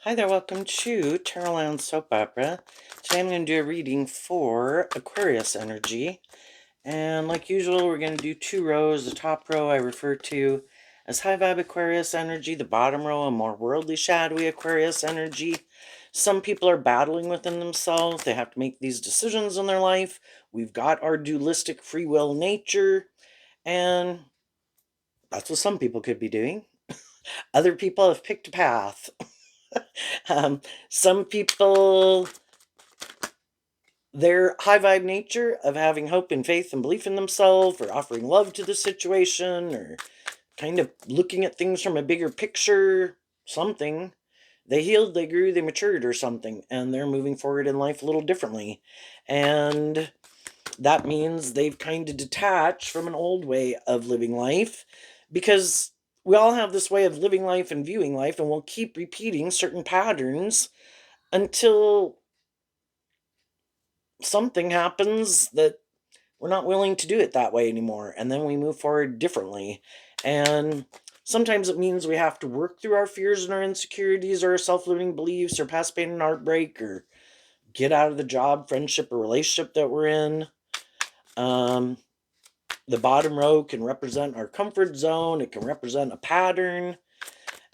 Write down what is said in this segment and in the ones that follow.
Hi there, welcome to Tarotland Soap Opera. Today I'm going to do a reading for Aquarius energy. And like usual, we're going to do two rows. The top row I refer to as high vibe Aquarius energy. The bottom row, a more worldly, shadowy Aquarius energy. Some people are battling within themselves. They have to make these decisions in their life. We've got our dualistic free will nature. And that's what some people could be doing. Other people have picked a path. Some people, their high vibe nature of having hope and faith and belief in themselves, or offering love to the situation, or kind of looking at things from a bigger picture, something. They healed, they grew, they matured, or something, and they're moving forward in life a little differently. And that means they've kind of detached from an old way of living life, because we all have this way of living life and viewing life, and we'll keep repeating certain patterns until something happens that we're not willing to do it that way anymore, and then we move forward differently. And sometimes it means we have to work through our fears and our insecurities, or our self-limiting beliefs, or past pain and heartbreak, or get out of the job, friendship, or relationship that we're in. um, the bottom row can represent our comfort zone. It can represent a pattern.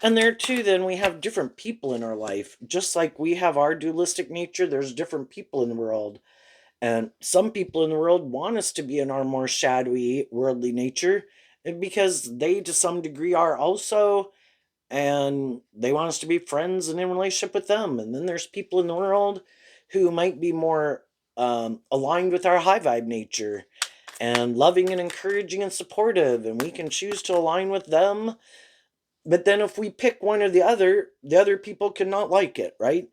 And there too, then we have different people in our life. Just like we have our dualistic nature, there's different people in the world. And some people in the world want us to be in our more shadowy, worldly nature, because they, to some degree, are also, and they want us to be friends and in relationship with them. And then there's people in the world who might be more aligned with our high vibe nature and loving and encouraging and supportive, and we can choose to align with them. But then if we pick one or the other people cannot like it, right?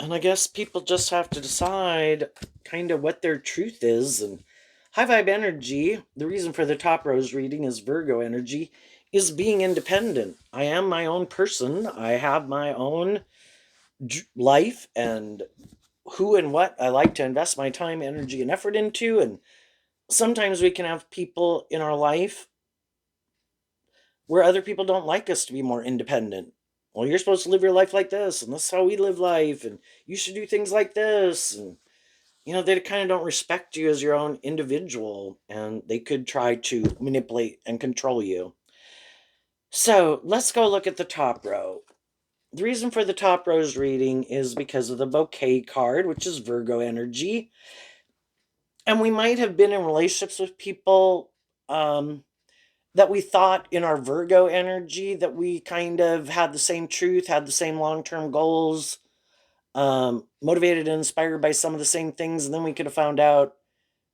And I guess people just have to decide kind of what their truth is. And high vibe energy, the reason for the top rose reading is Virgo energy, is being independent. I am my own person. I have my own life and who and what I like to invest my time, energy, and effort into. And sometimes we can have people in our life where other people don't like us to be more independent. Well, you're supposed to live your life like this, and this is how we live life, and you should do things like this. And they kind of don't respect you as your own individual, and they could try to manipulate and control you. So let's go look at the top row. The reason for the top row's reading is because of the bouquet card, which is Virgo energy. And we might have been in relationships with people that we thought, in our Virgo energy, that we kind of had the same truth, had the same long-term goals, motivated and inspired by some of the same things. And then we could have found out,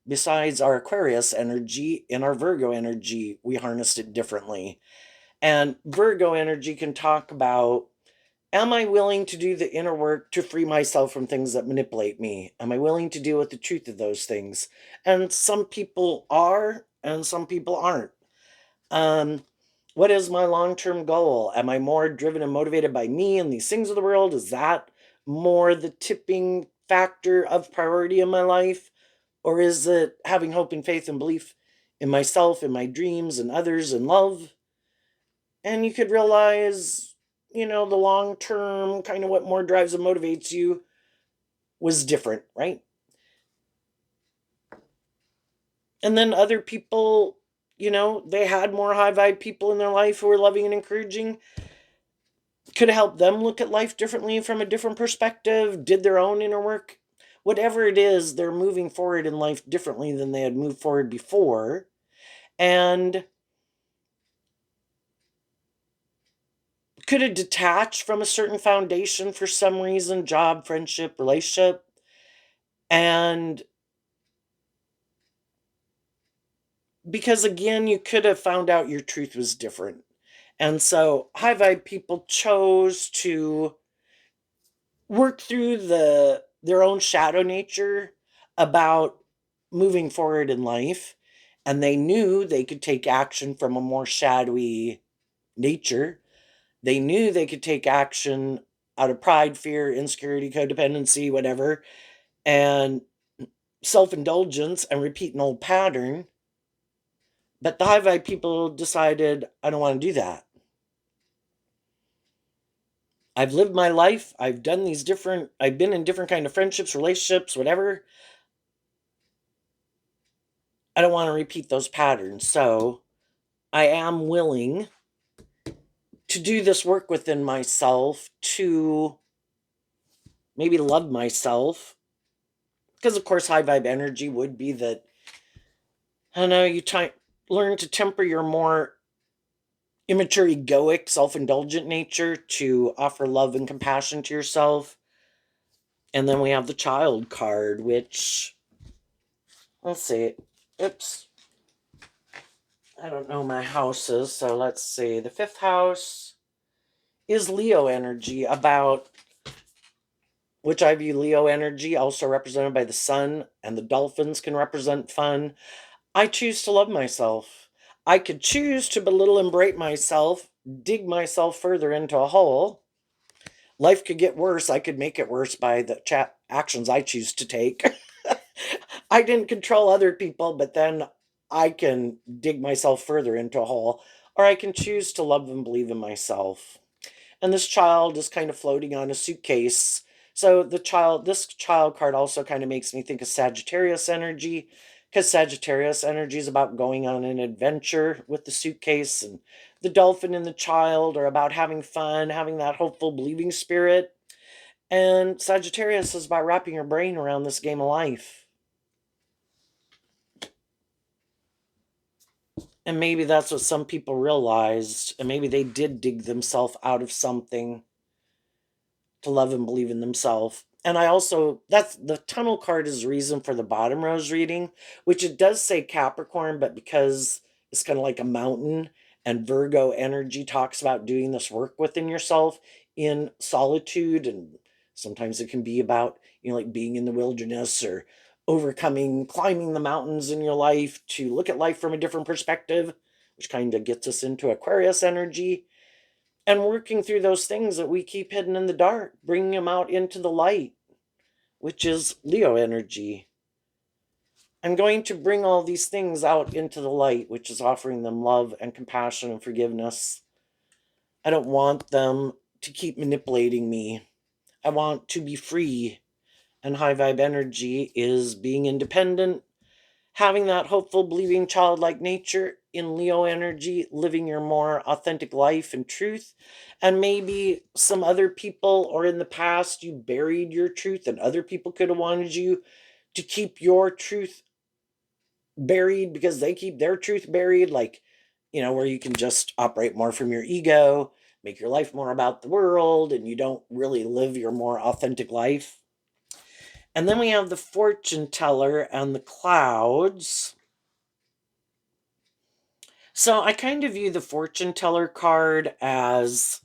besides our Aquarius energy, in our Virgo energy, we harnessed it differently. And Virgo energy can talk about, am I willing to do the inner work to free myself from things that manipulate me? Am I willing to deal with the truth of those things? And some people are, and some people aren't. Um, what is my long-term goal? Am I more driven and motivated by me and these things of the world? Is that more the tipping factor of priority in my life? Or is it having hope and faith and belief in myself, in my dreams, and others, and love? And you could realize, the long term, kind of what more drives and motivates you was different, right? And then other people, they had more high vibe people in their life who were loving and encouraging, could help them look at life differently from a different perspective, did their own inner work. Whatever it is, they're moving forward in life differently than they had moved forward before. And could have detached from a certain foundation for some reason, job, friendship, relationship. And because again, you could have found out your truth was different. And so high vibe people chose to work through their own shadow nature about moving forward in life, and they knew they could take action from a more shadowy nature. They knew they could take action out of pride, fear, insecurity, codependency, whatever, and self-indulgence, and repeat an old pattern. But the high vibe people decided, I don't want to do that. I've lived my life. I've been in different kind of friendships, relationships, whatever. I don't want to repeat those patterns. So I am willing to do this work within myself to maybe love myself. Because, of course, high vibe energy would be that, I don't know, learn to temper your more immature, egoic, self indulgent nature to offer love and compassion to yourself. And then we have the child card, which, let's see, oops, I don't know my houses, so let's see. The fifth house is Leo energy, about which I view Leo energy, also represented by the sun, and the dolphins can represent fun. I choose to love myself. I could choose to belittle and berate myself, dig myself further into a hole. Life could get worse. I could make it worse by the actions I choose to take. I didn't control other people, but then I can dig myself further into a hole, or I can choose to love and believe in myself. And this child is kind of floating on a suitcase. So this child card also kind of makes me think of Sagittarius energy, because Sagittarius energy is about going on an adventure with the suitcase, and the dolphin and the child are about having fun, having that hopeful, believing spirit. And Sagittarius is about wrapping your brain around this game of life. And maybe that's what some people realized, and maybe they did dig themselves out of something to love and believe in themselves. And I also, that's the tunnel card is the reason for the bottom rose reading, which it does say Capricorn, but because it's kind of like a mountain, and Virgo energy talks about doing this work within yourself in solitude. And sometimes it can be about, like being in the wilderness, or overcoming, climbing the mountains in your life to look at life from a different perspective, which kind of gets us into Aquarius energy, and working through those things that we keep hidden in the dark, bringing them out into the light, which is Leo energy. I'm going to bring all these things out into the light, which is offering them love and compassion and forgiveness. I don't want them to keep manipulating me. I want to be free. And high vibe energy is being independent, having that hopeful, believing, childlike nature in Leo energy, living your more authentic life and truth. And maybe some other people, or in the past, you buried your truth, and other people could have wanted you to keep your truth buried because they keep their truth buried. Like, where you can just operate more from your ego, make your life more about the world, and you don't really live your more authentic life. And then we have the fortune teller and the clouds. So I kind of view the fortune teller card as,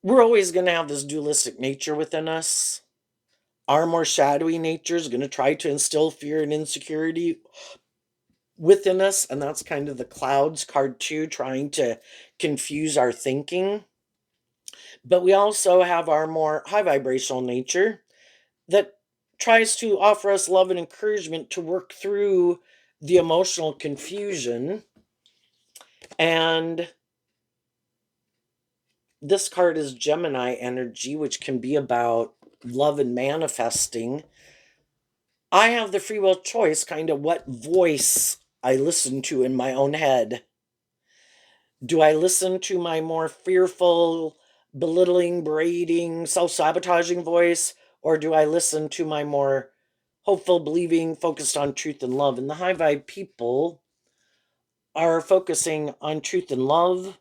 we're always going to have this dualistic nature within us. Our more shadowy nature is going to try to instill fear and insecurity within us. And that's kind of the clouds card too, trying to confuse our thinking. But we also have our more high vibrational nature that tries to offer us love and encouragement to work through the emotional confusion. And this card is Gemini energy, which can be about love and manifesting. I have the free will choice, kind of what voice I listen to in my own head. Do I listen to my more fearful, belittling, berating, self sabotaging voice? Or do I listen to my more hopeful, believing, focused on truth and love? And the high vibe people are focusing on truth and love.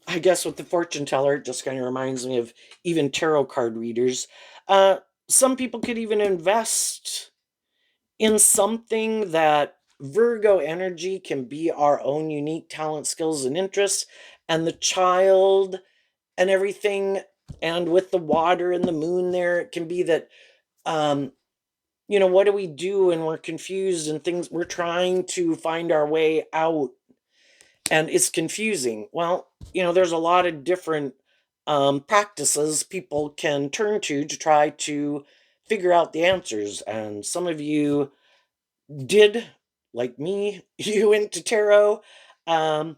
I guess with the fortune teller, it just kind of reminds me of even tarot card readers. Some people could even invest in something that Virgo energy can be our own unique talent, skills, and interests, and the child and everything. And with the water and the moon, there, it can be that, um, what do we do when we're confused and things, we're trying to find our way out and it's confusing. Well, there's a lot of different practices people can turn to try to figure out the answers. And some of you did, like me, you went to tarot. Um,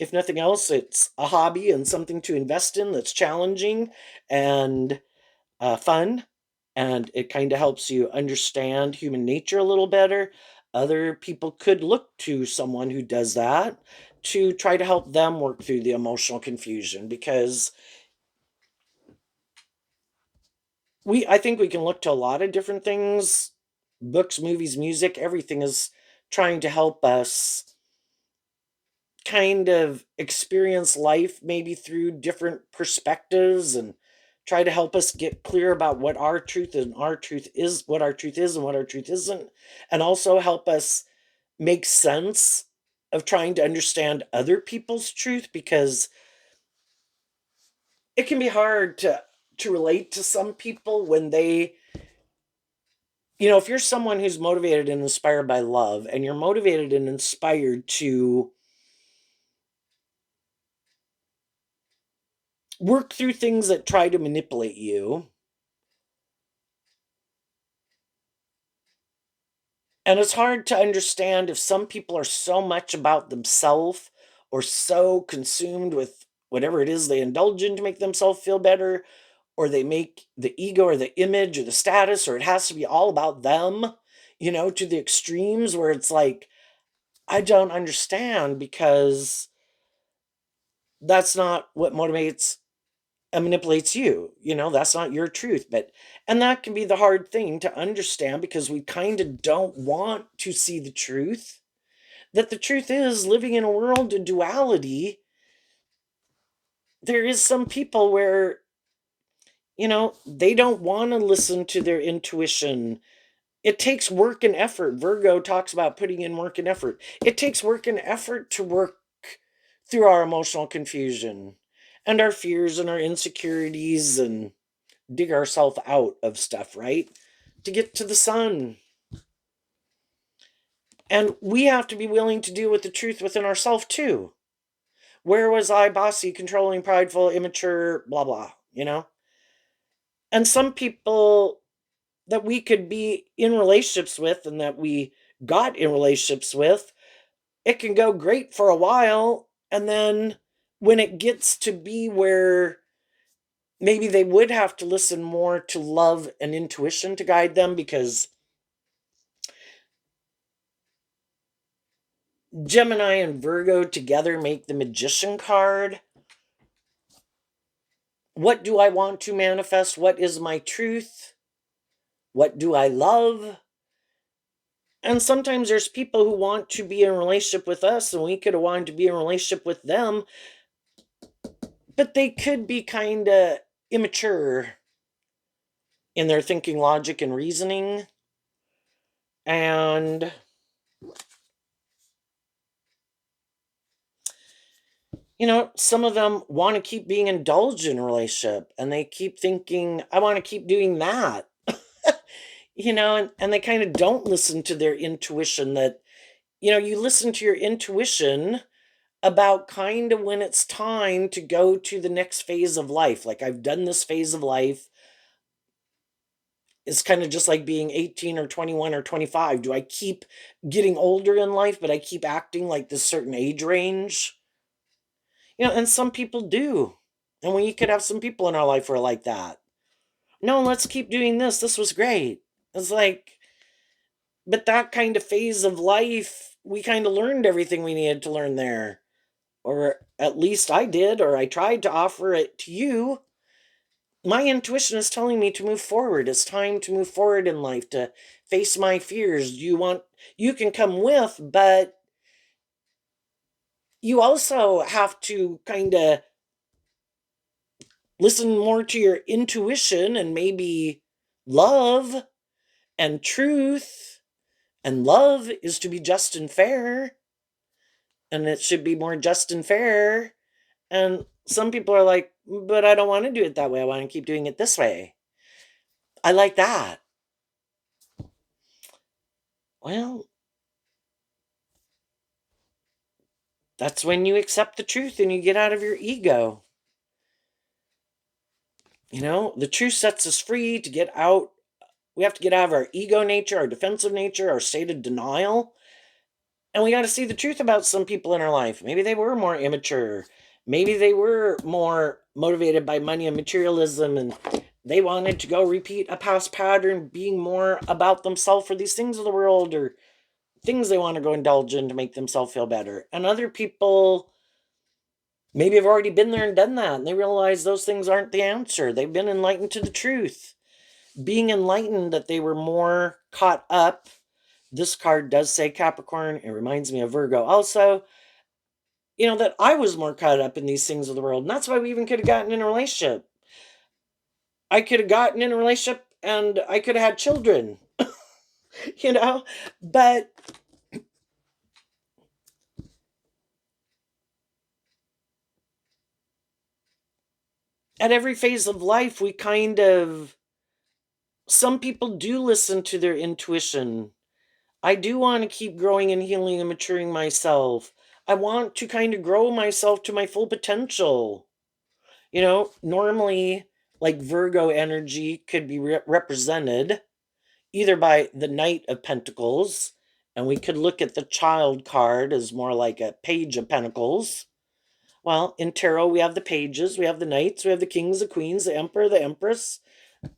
if nothing else, it's a hobby and something to invest in that's challenging and fun. And it kind of helps you understand human nature a little better. Other people could look to someone who does that to try to help them work through the emotional confusion, because I think we can look to a lot of different things. Books, movies, music, everything is trying to help us kind of experience life maybe through different perspectives, and try to help us get clear about what our truth and our truth is, what our truth is and what our truth isn't, and also help us make sense of trying to understand other people's truth, because it can be hard to relate to some people when they, if you're someone who's motivated and inspired by love, and you're motivated and inspired to work through things that try to manipulate you, and it's hard to understand if some people are so much about themselves, or so consumed with whatever it is they indulge in to make themselves feel better, or they make the ego or the image or the status, or it has to be all about them, to the extremes where it's like, I don't understand, because that's not what motivates and manipulates you. That's not your truth. And that can be the hard thing to understand, because we kind of don't want to see the truth, that the truth is, living in a world of duality, there is some people where, they don't want to listen to their intuition. It takes work and effort. Virgo talks about putting in work and effort. It takes work and effort to work through our emotional confusion and our fears and our insecurities, and dig ourselves out of stuff, right? To get to the sun. And we have to be willing to deal with the truth within ourselves too. Where was I bossy, controlling, prideful, immature, blah, blah, And some people that we could be in relationships with, and that we got in relationships with, it can go great for a while. And then when it gets to be where maybe they would have to listen more to love and intuition to guide them, because Gemini and Virgo together make the Magician card. What do I want to manifest? What is my truth? What do I love? And sometimes there's people who want to be in a relationship with us, and we could have wanted to be in a relationship with them, but they could be kind of immature in their thinking, logic, and reasoning. And, some of them want to keep being indulged in a relationship, and they keep thinking, I want to keep doing that. And they kind of don't listen to their intuition, that, you listen to your intuition about kind of when it's time to go to the next phase of life. Like, I've done this phase of life. It's kind of just like being 18 or 21 or 25. Do I keep getting older in life, but I keep acting like this certain age range? And some people do. And we could have some people in our life who are like that. No, let's keep doing this. This was great. It's like, but that kind of phase of life, we kind of learned everything we needed to learn there. Or at least I did, or I tried to offer it to you. My intuition is telling me to move forward. It's time to move forward in life, to face my fears. You can come with, but you also have to kind of listen more to your intuition, and maybe love and truth. And love is to be just and fair, and it should be more just and fair. And some people are like, but I don't want to do it that way. I want to keep doing it this way. I like that. Well, that's when you accept the truth and you get out of your ego. The truth sets us free to get out We have to get out of our ego nature, our defensive nature, our state of denial. And we got to see the truth about some people in our life. Maybe they were more immature. Maybe they were more motivated by money and materialism, and they wanted to go repeat a past pattern, being more about themselves for these things of the world, or things they want to go indulge in to make themselves feel better. And other people maybe have already been there and done that, and they realize those things aren't the answer. They've been enlightened to the truth. Being enlightened that they were more caught up. This card does say Capricorn. It reminds me of Virgo also. That I was more caught up in these things of the world. And that's why we even could have gotten in a relationship. I could have gotten in a relationship and I could have had children, you know? But at every phase of life, some people do listen to their intuition. I do want to keep growing and healing and maturing myself. I want to kind of grow myself to my full potential. Normally, like Virgo energy could be represented either by the Knight of Pentacles, and we could look at the Child card as more like a Page of Pentacles. Well, in tarot, we have the pages, we have the knights, we have the kings, the queens, the emperor, the empress,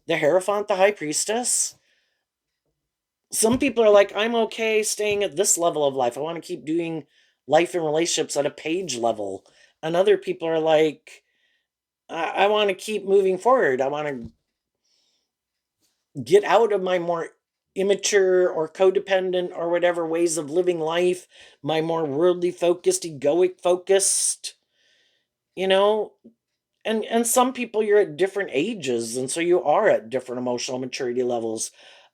the Hierophant, the high priestess. Some people are like, I'm okay staying at this level of life. I want to keep doing life and relationships at a page level. And other people are like, I want to keep moving forward. I want to get out of my more immature or codependent or whatever ways of living life, my more worldly focused, egoic focused, you know. And some people, you're at different ages, and so you are at different emotional maturity levels.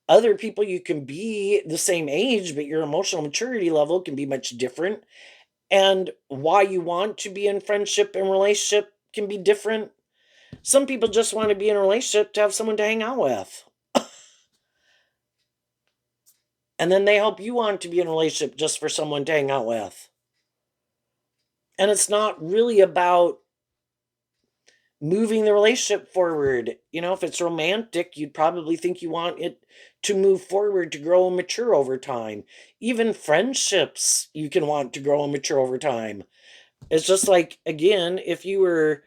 Other people, you can be the same age, but your emotional maturity level can be much different. And why you want to be in friendship and relationship can be different. Some people just want to be in a relationship to have someone to hang out with. And then they help you want to be in a relationship just for someone to hang out with. And it's not really about moving the relationship forward. If it's romantic, you'd probably think you want it to move forward, to grow and mature over time. Even friendships, you can want to grow and mature over time. It's just like, again, if you were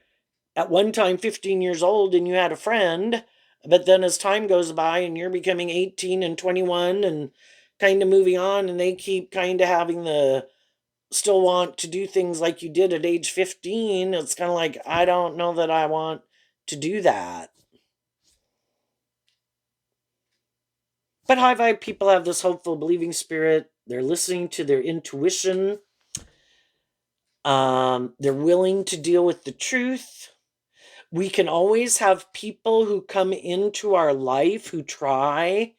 at one time 15 years old and you had a friend, but then as time goes by and you're becoming 18 and 21 and kind of moving on, and they keep kind of having the still want to do things like you did at age 15, it's kind of like, I don't know that I want to do that. But high vibe people have this hopeful, believing spirit. They're listening to their intuition. They're willing to deal with the truth. We can always have people who come into our life who try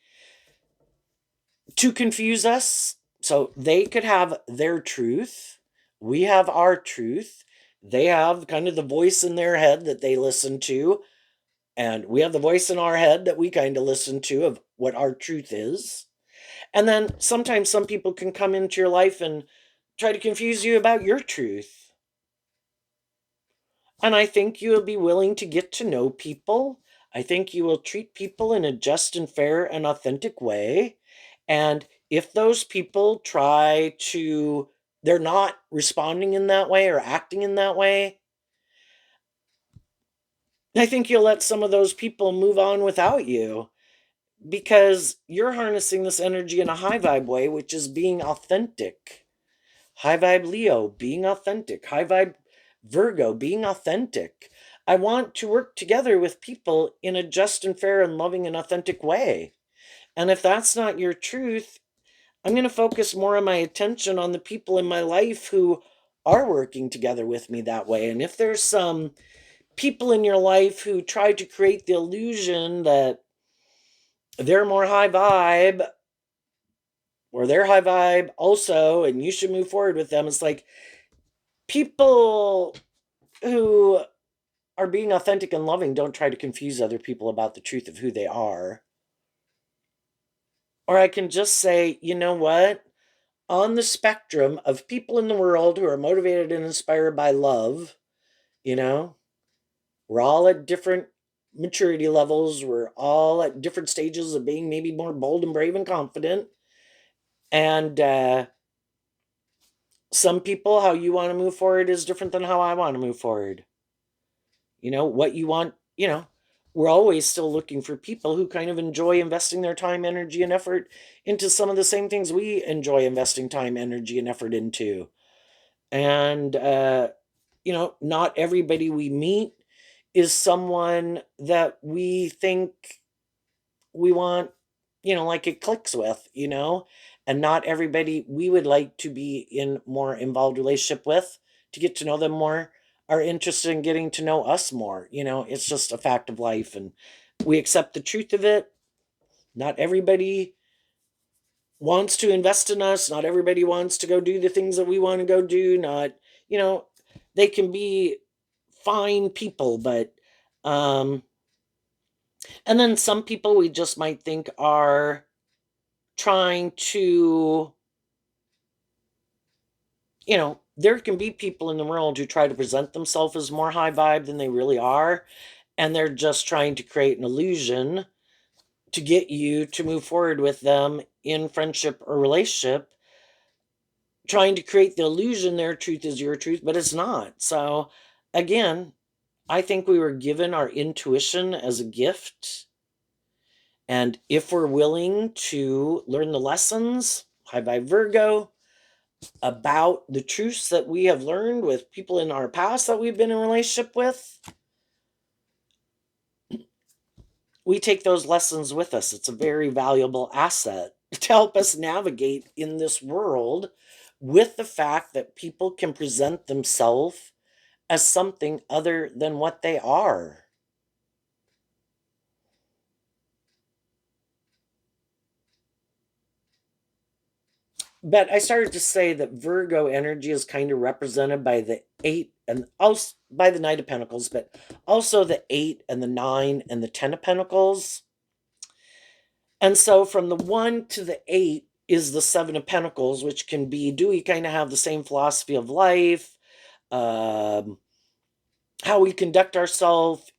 to confuse us. So they could have their truth. We have our truth. They have kind of the voice in their head that they listen to. And we have the voice in our head that we kind of listen to of what our truth is. And then sometimes some people can come into your life and try to confuse you about your truth. And I think you will be willing to get to know people. I think you will treat people in a just and fair and authentic way. And if those people they're not responding in that way or acting in that way, I think you'll let some of those people move on without you, because you're harnessing this energy in a high vibe way, which is being authentic. High vibe Leo, being authentic. High vibe Virgo, being authentic. I want to work together with people in a just and fair and loving and authentic way. And if that's not your truth, I'm going to focus more of my attention on the people in my life who are working together with me that way. And if there's some people in your life who try to create the illusion that they're more high vibe, or they're high vibe also, and you should move forward with them, it's like, people who are being authentic and loving don't try to confuse other people about the truth of who they are. Or I can just say, you know what? On the spectrum of people in the world who are motivated and inspired by love, you know, we're all at different maturity levels. We're all at different stages of being maybe more bold and brave and confident. And some people, how you want to move forward is different than how I want to move forward. What you want, we're always still looking for people who kind of enjoy investing their time, energy, and effort into some of the same things we enjoy investing time, energy, and effort into. And, not everybody we meet is someone that we think we want, like it clicks with, and not everybody we would like to be in more involved relationship with to get to know them more are interested in getting to know us more. It's just a fact of life, and we accept the truth of it. Not everybody wants to invest in us. Not everybody wants to go do the things that we want to go do. Not, you know, they can be fine people, but um and then some people we just might think are trying to, there can be people in the world who try to present themselves as more high vibe than they really are, and they're just trying to create an illusion to get you to move forward with them in friendship or relationship, trying to create the illusion their truth is your truth, but it's not. So, again, I think we were given our intuition as a gift. And if we're willing to learn the lessons, high vibe Virgo, about the truths that we have learned with people in our past that we've been in relationship with, we take those lessons with us. It's a very valuable asset to help us navigate in this world with the fact that people can present themselves as something other than what they are. But I started to say that Virgo energy is kind of represented by the eight and also by the Knight of Pentacles, but also the eight and the nine and the 10 of Pentacles. And so from the one to the eight is the Seven of Pentacles, which can be, do we kind of have the same philosophy of life? Um, how we conduct ourselves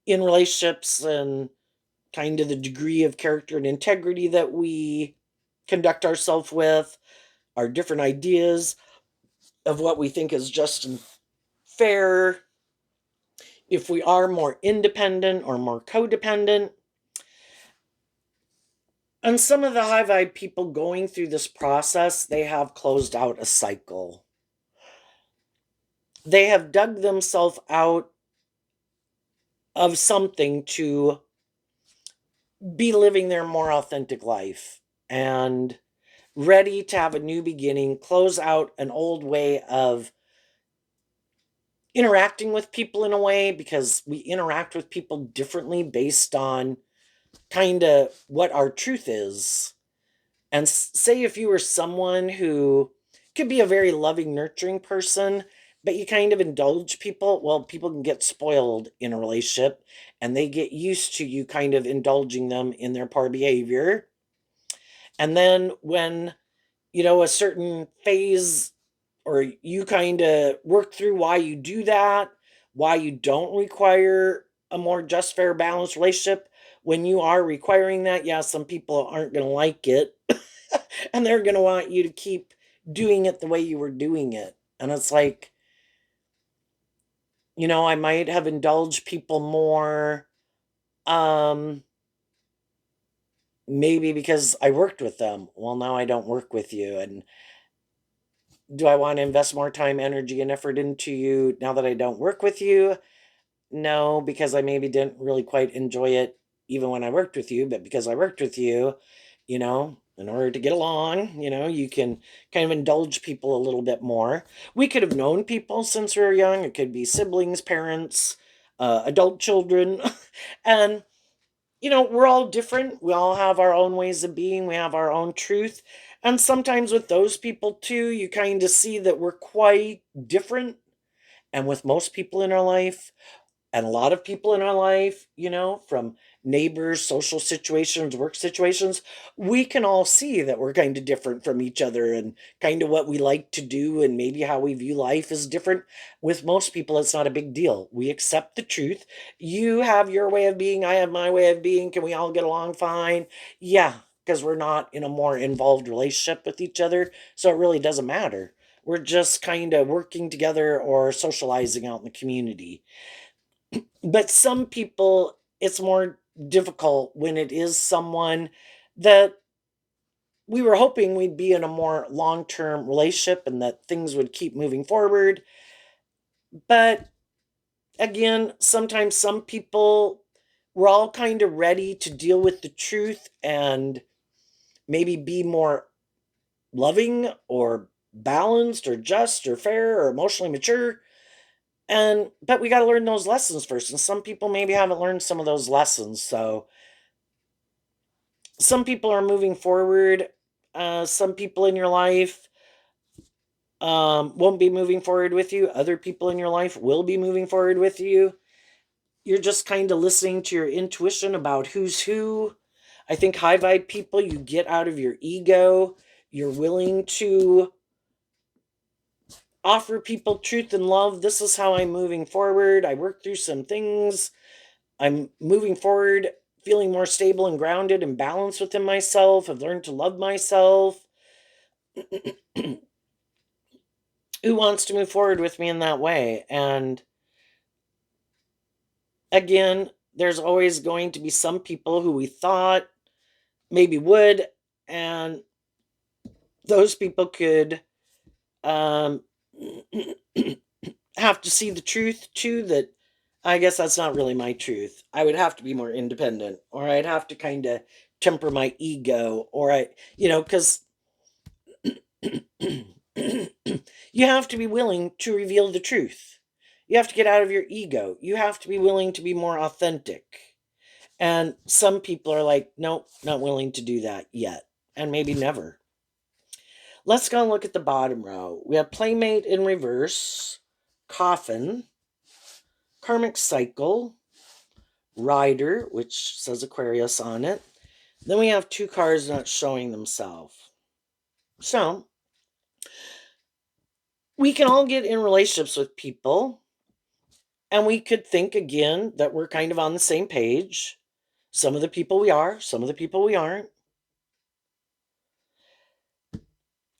in relationships, and kind of the degree of character and integrity that we conduct ourselves with, our different ideas of what we think is just and fair, if we are more independent or more codependent. And some of the high vibe people going through this process, they have closed out a cycle. They have dug themselves out of something to be living their more authentic life and ready to have a new beginning, close out an old way of interacting with people in a way, because we interact with people differently based on kind of what our truth is. And say if you were someone who could be a very loving, nurturing person, but you kind of indulge people, well, people can get spoiled in a relationship and they get used to you kind of indulging them in their poor behavior. And then when, a certain phase, or you kind of work through why you do that, why you don't require a more just, fair, balanced relationship. When you are requiring that, yeah, some people aren't going to like it and they're going to want you to keep doing it the way you were doing it. And it's like, I might have indulged people more, um, maybe because I worked with them. Well, now I don't work with you. And do I want to invest more time, energy, and effort into you now that I don't work with you? No, because I maybe didn't really quite enjoy it even when I worked with you, but because I worked with you, in order to get along, you can kind of indulge people a little bit more. We could have known people since we were young. It could be siblings, parents, adult children. And, we're all different. We all have our own ways of being. We have our own truth. And sometimes with those people too, you kind of see that we're quite different. And with most people in our life, And a lot of people in our life, from neighbors, social situations, work situations, we can all see that we're kind of different from each other, and kind of what we like to do and maybe how we view life is different. With most people, it's not a big deal. We accept the truth. You have your way of being, I have my way of being. Can we all get along fine? Yeah, because we're not in a more involved relationship with each other. So it really doesn't matter. We're just kind of working together or socializing out in the community. But some people, it's more difficult when it is someone that we were hoping we'd be in a more long-term relationship and that things would keep moving forward. But again, sometimes some people, we're all kind of ready to deal with the truth and maybe be more loving or balanced or just or fair or emotionally mature. And but we got to learn those lessons first, and some people maybe haven't learned some of those lessons. So some people are moving forward. Some people in your life won't be moving forward with you. Other people in your life will be moving forward with you. You're just kind of listening to your intuition about who's who. I think high vibe people, you get out of your ego. You're willing to offer people truth and love. This is how I'm moving forward. I worked through some things. I'm moving forward, feeling more stable and grounded and balanced within myself. I've learned to love myself. Who wants to move forward with me in that way? And again, there's always going to be some people who we thought maybe would, and those people could um, have to see the truth too, that I guess that's not really my truth. I would have to be more independent, or I'd have to kind of temper my ego, or because you have to be willing to reveal the truth. You have to get out of your ego. You have to be willing to be more authentic. And some people are like, nope, not willing to do that yet. And maybe never. Let's go and look at the bottom row. We have Playmate in reverse, Coffin, Karmic Cycle, Rider, which says Aquarius on it. Then we have two cards not showing themselves. So we can all get in relationships with people, and we could think again that we're kind of on the same page. Some of the people we are, some of the people we aren't.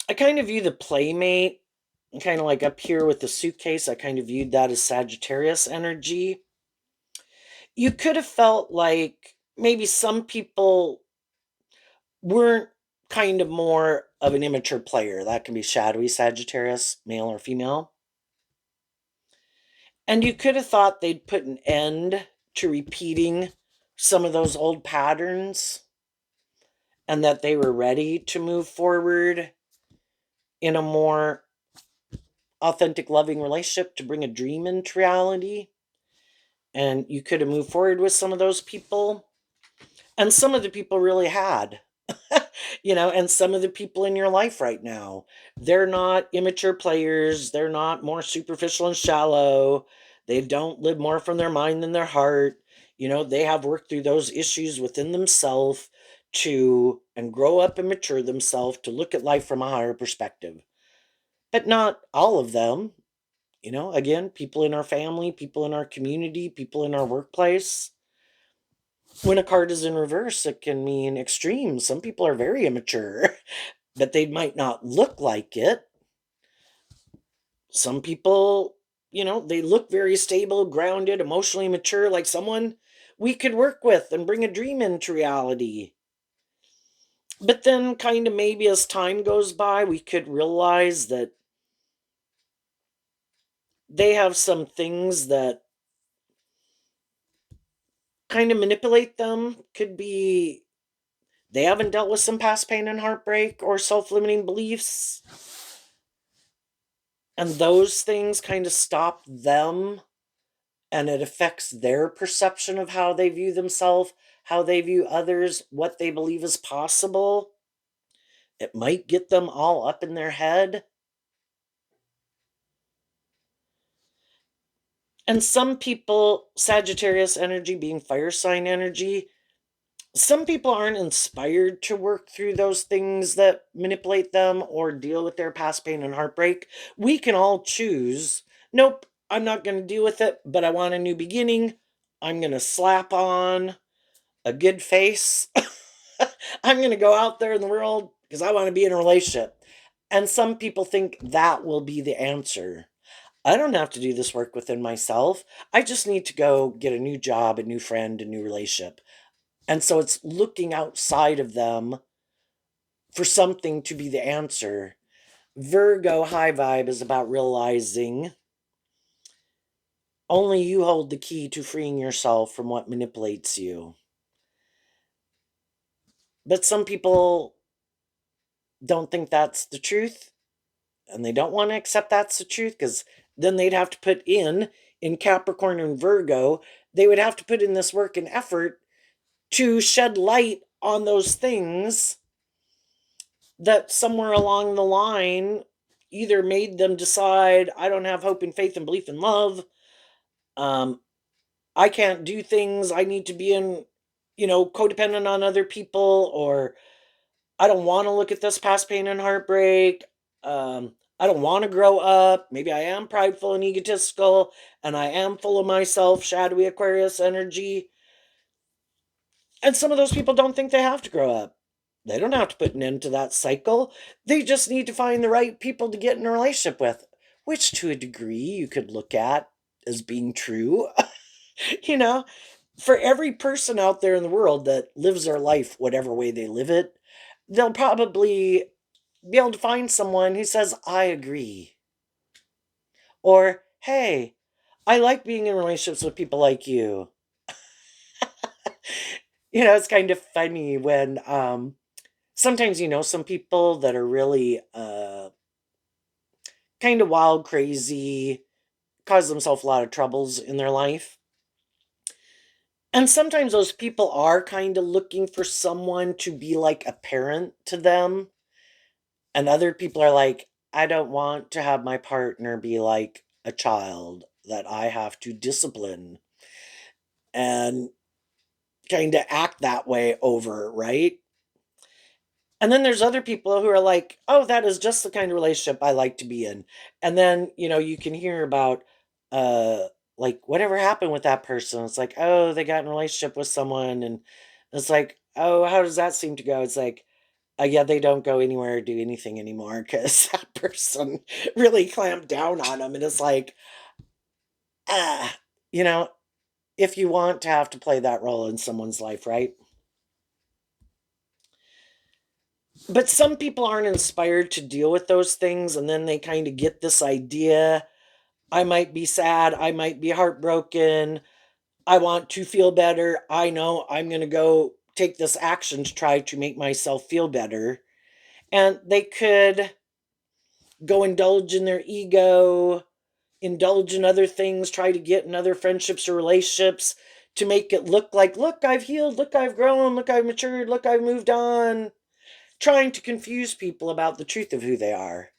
I kind of view the Playmate kind of like up here with the suitcase. I kind of viewed that as Sagittarius energy. You could have felt like maybe some people weren't kind of more of an immature player. That can be shadowy Sagittarius, male or female. And you could have thought they'd put an end to repeating some of those old patterns, and that they were ready to move forward in a more authentic, loving relationship to bring a dream into reality. And you could have moved forward with some of those people. And some of the people really had. And some of the people in your life right now, they're not immature players. They're not more superficial and shallow. They don't live more from their mind than their heart. They have worked through those issues within themselves to and grow up and mature themselves to look at life from a higher perspective. But not all of them. Again, people in our family, people in our community, people in our workplace. When a card is in reverse, it can mean extreme. Some people are very immature, but they might not look like it. Some people, they look very stable, grounded, emotionally mature, like someone we could work with and bring a dream into reality. But then, kind of maybe as time goes by, we could realize that they have some things that kind of manipulate them. Could be they haven't dealt with some past pain and heartbreak or self limiting beliefs. And those things kind of stop them, and it affects their perception of how they view themselves, how they view others, what they believe is possible. It might get them all up in their head. And some people, Sagittarius energy being fire sign energy, some people aren't inspired to work through those things that manipulate them or deal with their past pain and heartbreak. We can all choose, nope, I'm not going to deal with it, but I want a new beginning. I'm going to slap on a good face. I'm going to go out there in the world because I want to be in a relationship. And some people think that will be the answer. I don't have to do this work within myself. I just need to go get a new job, a new friend, a new relationship. And so it's looking outside of them for something to be the answer. Virgo high vibe is about realizing only you hold the key to freeing yourself from what manipulates you. But some people don't think that's the truth, and they don't want to accept that's the truth, because then they'd have to put in Capricorn and Virgo, they would have to put in this work and effort to shed light on those things that somewhere along the line either made them decide, I don't have hope and faith and belief in love. Um, I can't do things. I need to be in, codependent on other people, or I don't want to look at this past pain and heartbreak. I don't want to grow up. Maybe I am prideful and egotistical, and I am full of myself, shadowy Aquarius energy. And some of those people don't think they have to grow up. They don't have to put an end to that cycle. They just need to find the right people to get in a relationship with, which to a degree you could look at as being true. you know, for every person out there in the world that lives their life whatever way they live it, they'll probably be able to find someone who says, I agree. Or, hey, I like being in relationships with people like you. It's kind of funny when sometimes some people that are really kind of wild, crazy, cause themselves a lot of troubles in their life. And sometimes those people are kind of looking for someone to be like a parent to them. And other people are like, I don't want to have my partner be like a child that I have to discipline and kind of act that way over, right? And then there's other people who are like, oh, that is just the kind of relationship I like to be in. And then, you can hear about uh like whatever happened with that person. It's like, oh, they got in a relationship with someone, and it's like, oh, how does that seem to go? It's like, yeah, they don't go anywhere or do anything anymore because that person really clamped down on them. And it's like, ah, you know, if you want to have to play that role in someone's life, right? But some people aren't inspired to deal with those things, and then they kind of get this idea, I might be sad, I might be heartbroken, I want to feel better, I know I'm going to go take this action to try to make myself feel better. And they could go indulge in their ego, indulge in other things, try to get in other friendships or relationships to make it look like, look, I've healed, look, I've grown, look, I've matured, look, I've moved on, trying to confuse people about the truth of who they are.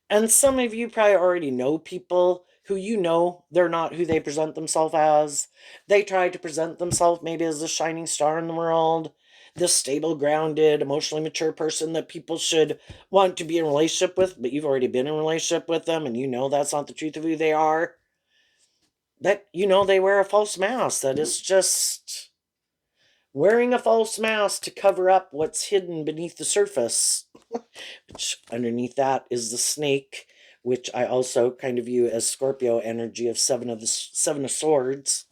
And some of you probably already know people who they're not who they present themselves as. They try to present themselves maybe as a shining star in the world, this stable, grounded, emotionally mature person that people should want to be in a relationship with, but you've already been in a relationship with them and that's not the truth of who they are. That they wear a false mask. That is just wearing a false mask to cover up what's hidden beneath the surface. Which underneath that is the snake, which I also kind of view as Scorpio energy of seven of swords.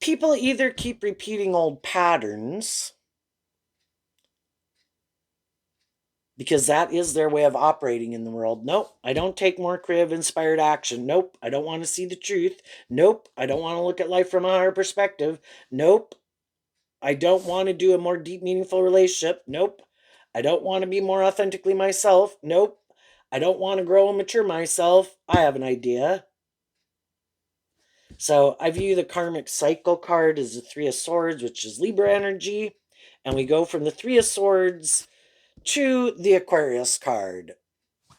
People either keep repeating old patterns because that is their way of operating in the world. Nope, I don't take more creative inspired action. Nope, I don't want to see the truth. Nope, I don't want to look at life from a higher perspective. Nope, I don't want to do a more deep, meaningful relationship. Nope. I don't want to be more authentically myself. Nope. I don't want to grow and mature myself. I have an idea. So I view the karmic cycle card as the Three of Swords, which is Libra energy. And we go from the Three of Swords to the Aquarius card,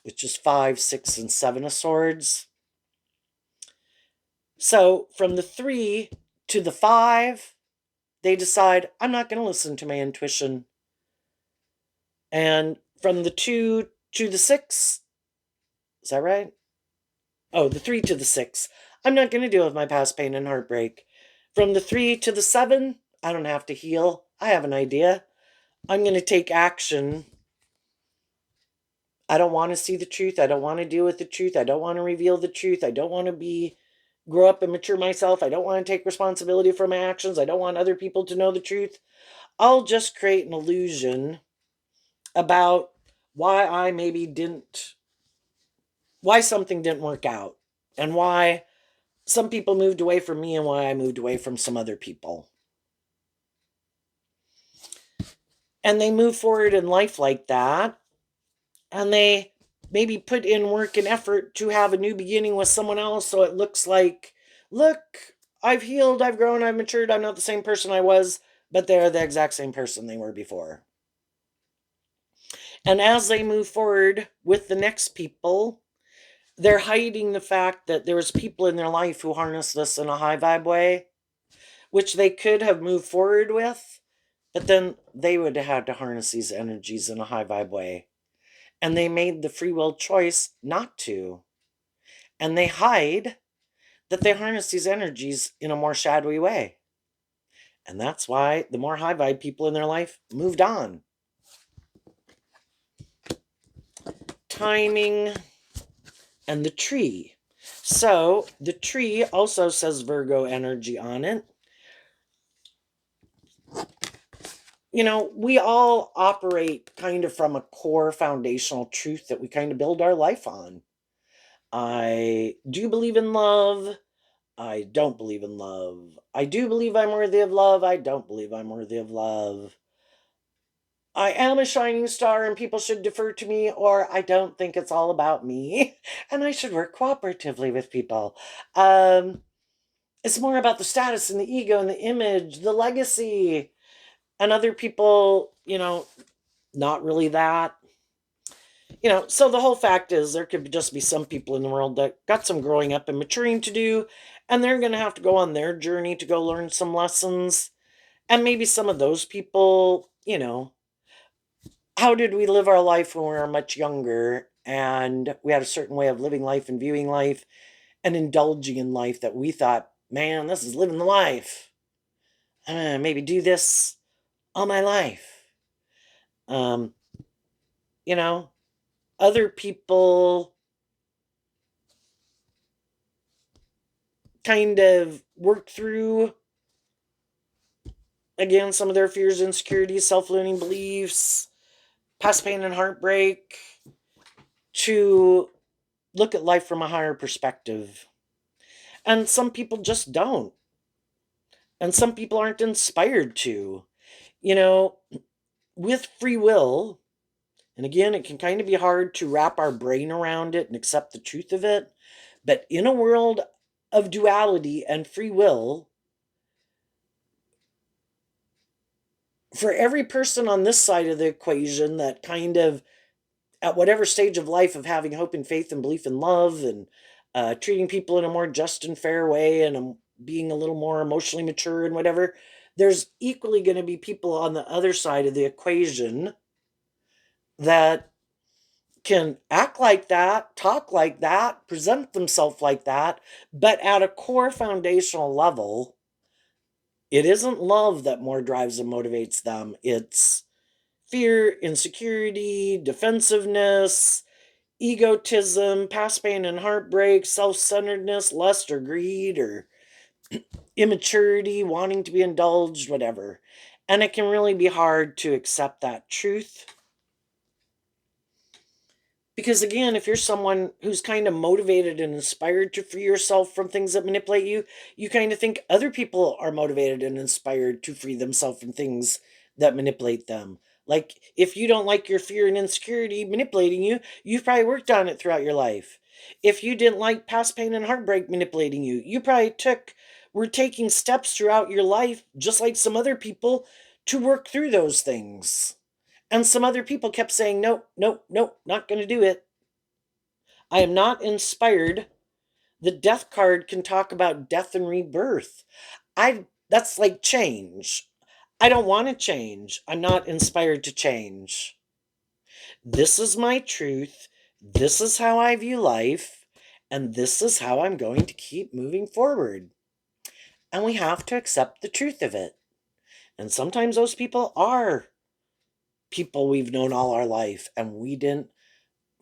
which is 5, 6, and 7 of Swords. So from the 3 to the 5, they decide, I'm not going to listen to my intuition. And from the 2 to the 6, is that right? Oh, the 3 to the 6, I'm not going to deal with my past pain and heartbreak. From the 3 to the 7, I don't have to heal. I have an idea. I'm going to take action. I don't want to see the truth. I don't want to deal with the truth. I don't want to reveal the truth. I don't want to grow up and mature myself. I don't want to take responsibility for my actions. I don't want other people to know the truth. I'll just create an illusion about why I maybe didn't, why something didn't work out, and why some people moved away from me and why I moved away from some other people. And they move forward in life like that, and they maybe put in work and effort to have a new beginning with someone else, so it looks like, look, I've healed, I've grown, I've matured, I'm not the same person I was, but they're the exact same person they were before. And as they move forward with the next people, they're hiding the fact that there was people in their life who harnessed this in a high vibe way, which they could have moved forward with, but then they would have had to harness these energies in a high vibe way. And they made the free will choice not to. And they hide that they harness these energies in a more shadowy way. And that's why the more high vibe people in their life moved on. Timing and the tree. So the tree also says Virgo energy on it. You know, we all operate kind of from a core foundational truth that we kind of build our life on. I do believe in love. I don't believe in love. I do believe I'm worthy of love. I don't believe I'm worthy of love. I am a shining star and people should defer to me, or I don't think it's all about me and I should work cooperatively with people. It's more about the status and the ego and the image, the legacy, and other people, not really that. So the whole fact is there could just be some people in the world that got some growing up and maturing to do, and they're going to have to go on their journey to go learn some lessons. And maybe some of those people, how did we live our life when we were much younger and we had a certain way of living life and viewing life and indulging in life that we thought, man, this is living the life. I'm going to maybe do this all my life. Um, you know, Other people kind of work through, again, some of their fears, insecurities, self-limiting beliefs, past pain and heartbreak, to look at life from a higher perspective. And some people just don't. And some people aren't inspired to. You know, with free will, and again, it can kind of be hard to wrap our brain around it and accept the truth of it. But in a world of duality and free will, for every person on this side of the equation that kind of, at whatever stage of life of having hope and faith and belief and love and treating people in a more just and fair way and being a little more emotionally mature and whatever, there's equally going to be people on the other side of the equation that can act like that, talk like that, present themselves like that, but at a core foundational level, it isn't love that more drives and motivates them. It's fear, insecurity, defensiveness, egotism, past pain and heartbreak, self centeredness, lust or greed, or immaturity, wanting to be indulged, whatever. And it can really be hard to accept that truth. Because again, if you're someone who's kind of motivated and inspired to free yourself from things that manipulate you, you kind of think other people are motivated and inspired to free themselves from things that manipulate them. Like if you don't like your fear and insecurity manipulating you, you've probably worked on it throughout your life. If you didn't like past pain and heartbreak manipulating you, you probably were taking steps throughout your life, just like some other people, to work through those things. And some other people kept saying, nope, nope, nope, not going to do it. I am not inspired The death card can talk about death and rebirth. That's like change. I don't want to change. I'm not inspired to change. This is my truth. This is how I view life. And this is how I'm going to keep moving forward. And we have to accept the truth of it. And sometimes those people are people we've known all our life, and we didn't,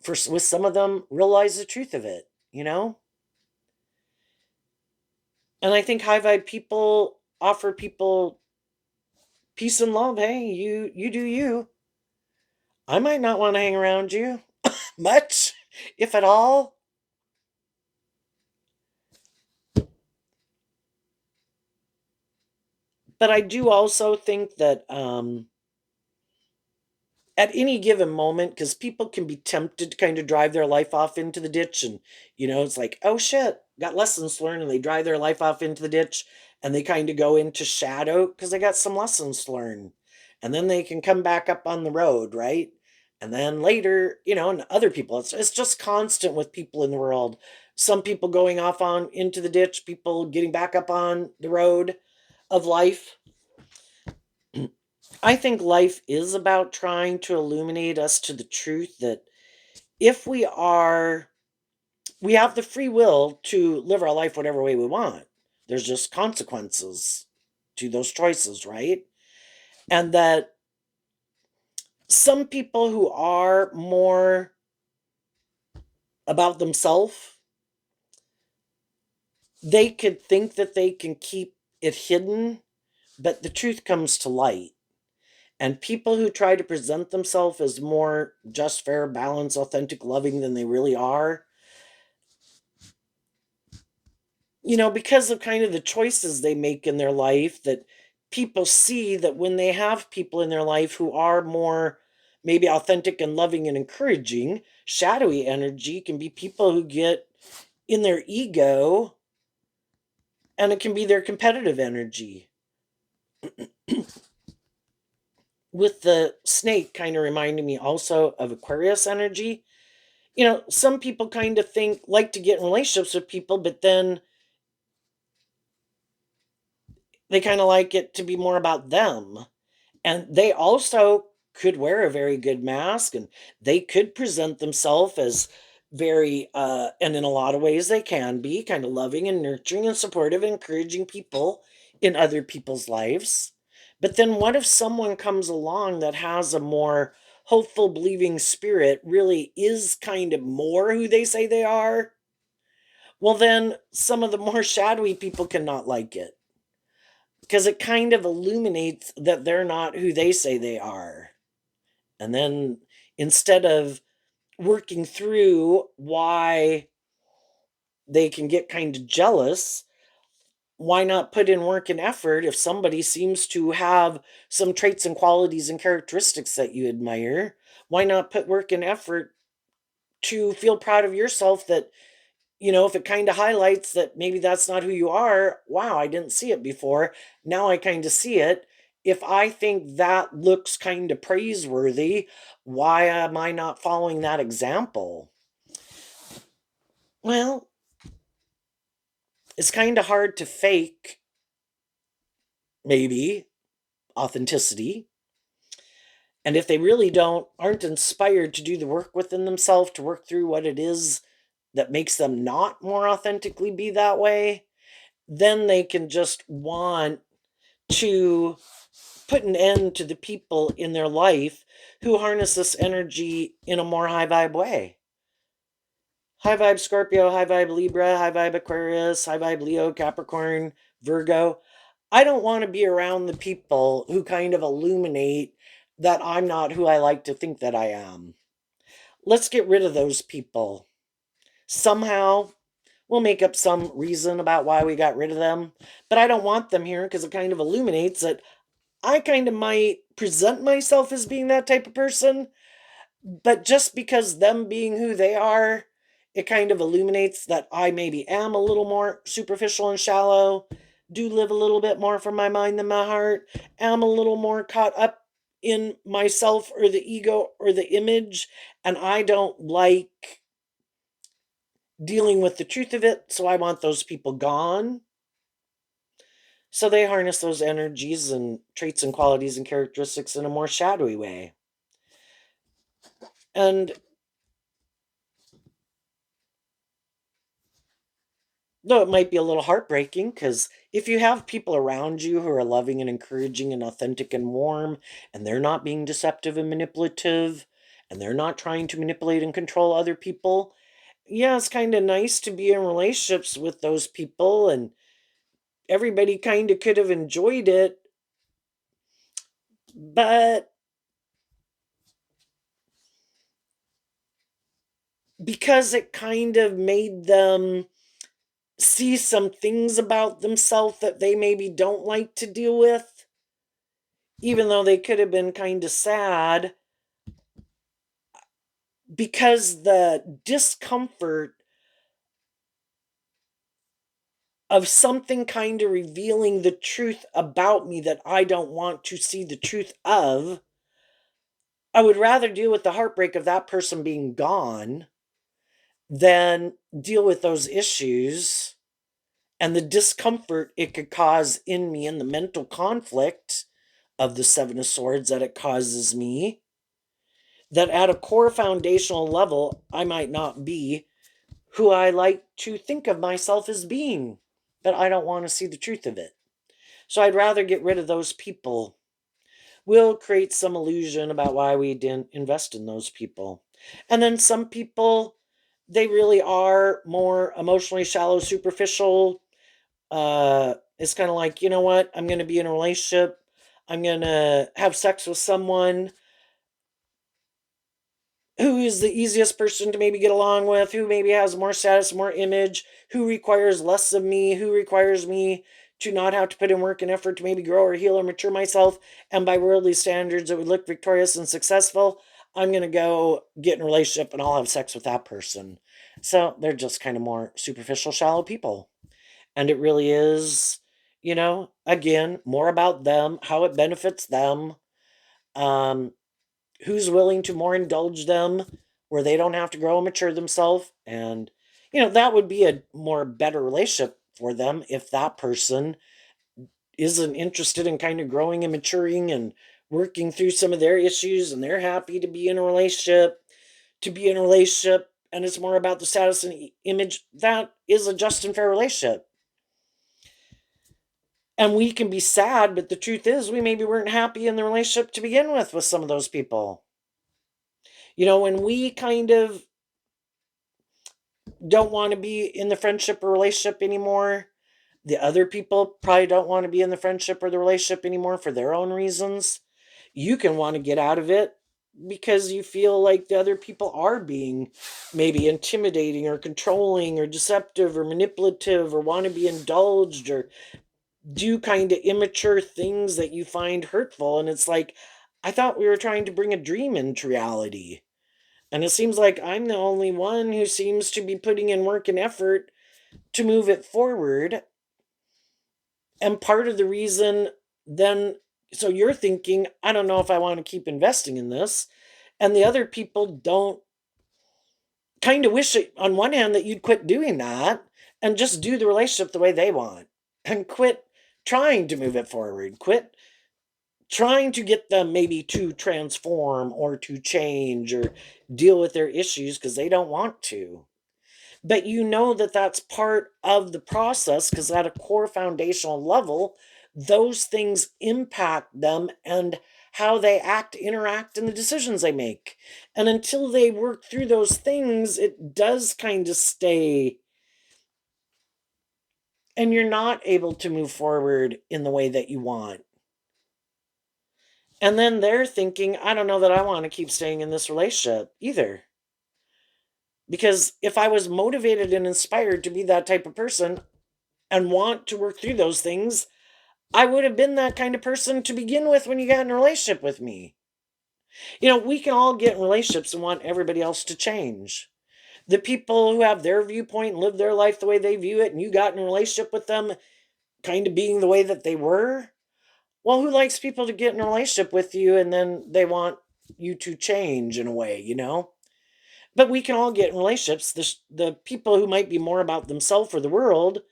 with some of them, realize the truth of it, you know? And I think high vibe people offer people peace and love. Hey, you do you. I might not want to hang around you much, if at all. But I do also think that at any given moment, because people can be tempted to kind of drive their life off into the ditch, and it's like, oh shit, got lessons to learn, and they drive their life off into the ditch, and they kind of go into shadow because they got some lessons to learn, and then they can come back up on the road, right? And then later, and other people, it's just constant with people in the world. Some people going off on into the ditch, people getting back up on the road of life. I think life is about trying to illuminate us to the truth that if we have the free will to live our life whatever way we want. There's just consequences to those choices, right? And that some people who are more about themselves, they could think that they can keep it hidden, but the truth comes to light. And people who try to present themselves as more just, fair, balanced, authentic, loving than they really are, because of kind of the choices they make in their life, that people see that when they have people in their life who are more maybe authentic and loving and encouraging, shadowy energy can be people who get in their ego, and it can be their competitive energy. With the snake kind of reminding me also of Aquarius energy. Some people kind of like to get in relationships with people, but then they kind of like it to be more about them. And they also could wear a very good mask, and they could present themselves as very, and in a lot of ways, they can be kind of loving and nurturing and supportive, and encouraging people in other people's lives. But then what if someone comes along that has a more hopeful, believing spirit, really is kind of more who they say they are? Well, then some of the more shadowy people cannot like it because it kind of illuminates that they're not who they say they are. And then instead of working through why they can get kind of jealous, why not put in work and effort if somebody seems to have some traits and qualities and characteristics that you admire? Why not put work and effort to feel proud of yourself that if it kind of highlights that maybe that's not who you are, wow, I didn't see it before. Now I kind of see it. If I think that looks kind of praiseworthy, why am I not following that example? Well, it's kind of hard to fake, maybe, authenticity. And if they really aren't inspired to do the work within themselves to work through what it is that makes them not more authentically be that way, then they can just want to put an end to the people in their life who harness this energy in a more high vibe way. High vibe Scorpio, high vibe Libra, high vibe Aquarius, high vibe Leo, Capricorn, Virgo. I don't want to be around the people who kind of illuminate that I'm not who I like to think that I am. Let's get rid of those people. Somehow, we'll make up some reason about why we got rid of them, but I don't want them here because it kind of illuminates that I kind of might present myself as being that type of person, but just because them being who they are, it kind of illuminates that I maybe am a little more superficial and shallow, do live a little bit more from my mind than my heart, am a little more caught up in myself or the ego or the image, and I don't like dealing with the truth of it, so I want those people gone. So they harness those energies and traits and qualities and characteristics in a more shadowy way. And though it might be a little heartbreaking, because if you have people around you who are loving and encouraging and authentic and warm, and they're not being deceptive and manipulative, and they're not trying to manipulate and control other people, yeah, it's kind of nice to be in relationships with those people, and everybody kind of could have enjoyed it, but because it kind of made them see some things about themselves that they maybe don't like to deal with, even though they could have been kind of sad, because the discomfort of something kind of revealing the truth about me that I don't want to see the truth of, I would rather deal with the heartbreak of that person being gone than deal with those issues and the discomfort it could cause in me and the mental conflict of the Seven of Swords that it causes me. That at a core foundational level, I might not be who I like to think of myself as being, but I don't want to see the truth of it. So I'd rather get rid of those people. We'll create some illusion about why we didn't invest in those people. And then some people, they really are more emotionally shallow, superficial. It's kind of like, you know what? I'm going to be in a relationship. I'm going to have sex with someone who is the easiest person to maybe get along with, who maybe has more status, more image, who requires less of me, who requires me to not have to put in work and effort to maybe grow or heal or mature myself. And by worldly standards, it would look victorious and successful. I'm going to go get in a relationship and I'll have sex with that person. So they're just kind of more superficial, shallow people. And it really is, again, more about them, how it benefits them. Um, who's willing to more indulge them where they don't have to grow and mature themselves, and that would be a more better relationship for them if that person isn't interested in kind of growing and maturing and working through some of their issues, and they're happy to be in a relationship and it's more about the status and image. That is a just and fair relationship. And we can be sad, but the truth is we maybe weren't happy in the relationship to begin with some of those people. When we kind of don't want to be in the friendship or relationship anymore, the other people probably don't want to be in the friendship or the relationship anymore for their own reasons. You can want to get out of it because you feel like the other people are being maybe intimidating or controlling or deceptive or manipulative or want to be indulged or do kind of immature things that you find hurtful. And it's like, I thought we were trying to bring a dream into reality. And it seems like I'm the only one who seems to be putting in work and effort to move it forward. And part of the reason then, so you're thinking, I don't know if I want to keep investing in this. And the other people don't kind of wish it, on one hand, that you'd quit doing that and just do the relationship the way they want and quit trying to move it forward. Quit trying to get them maybe to transform or to change or deal with their issues because they don't want to. But that that's part of the process because at a core foundational level, those things impact them and how they act, interact, and the decisions they make. And until they work through those things, it does kind of stay, and you're not able to move forward in the way that you want. And then they're thinking, I don't know that I want to keep staying in this relationship either. Because if I was motivated and inspired to be that type of person and want to work through those things, I would have been that kind of person to begin with when you got in a relationship with me. We can all get in relationships and want everybody else to change. The people who have their viewpoint and live their life the way they view it, and you got in a relationship with them kind of being the way that they were. Well, who likes people to get in a relationship with you and then they want you to change in a way? But we can all get in relationships. The people who might be more about themselves or the world,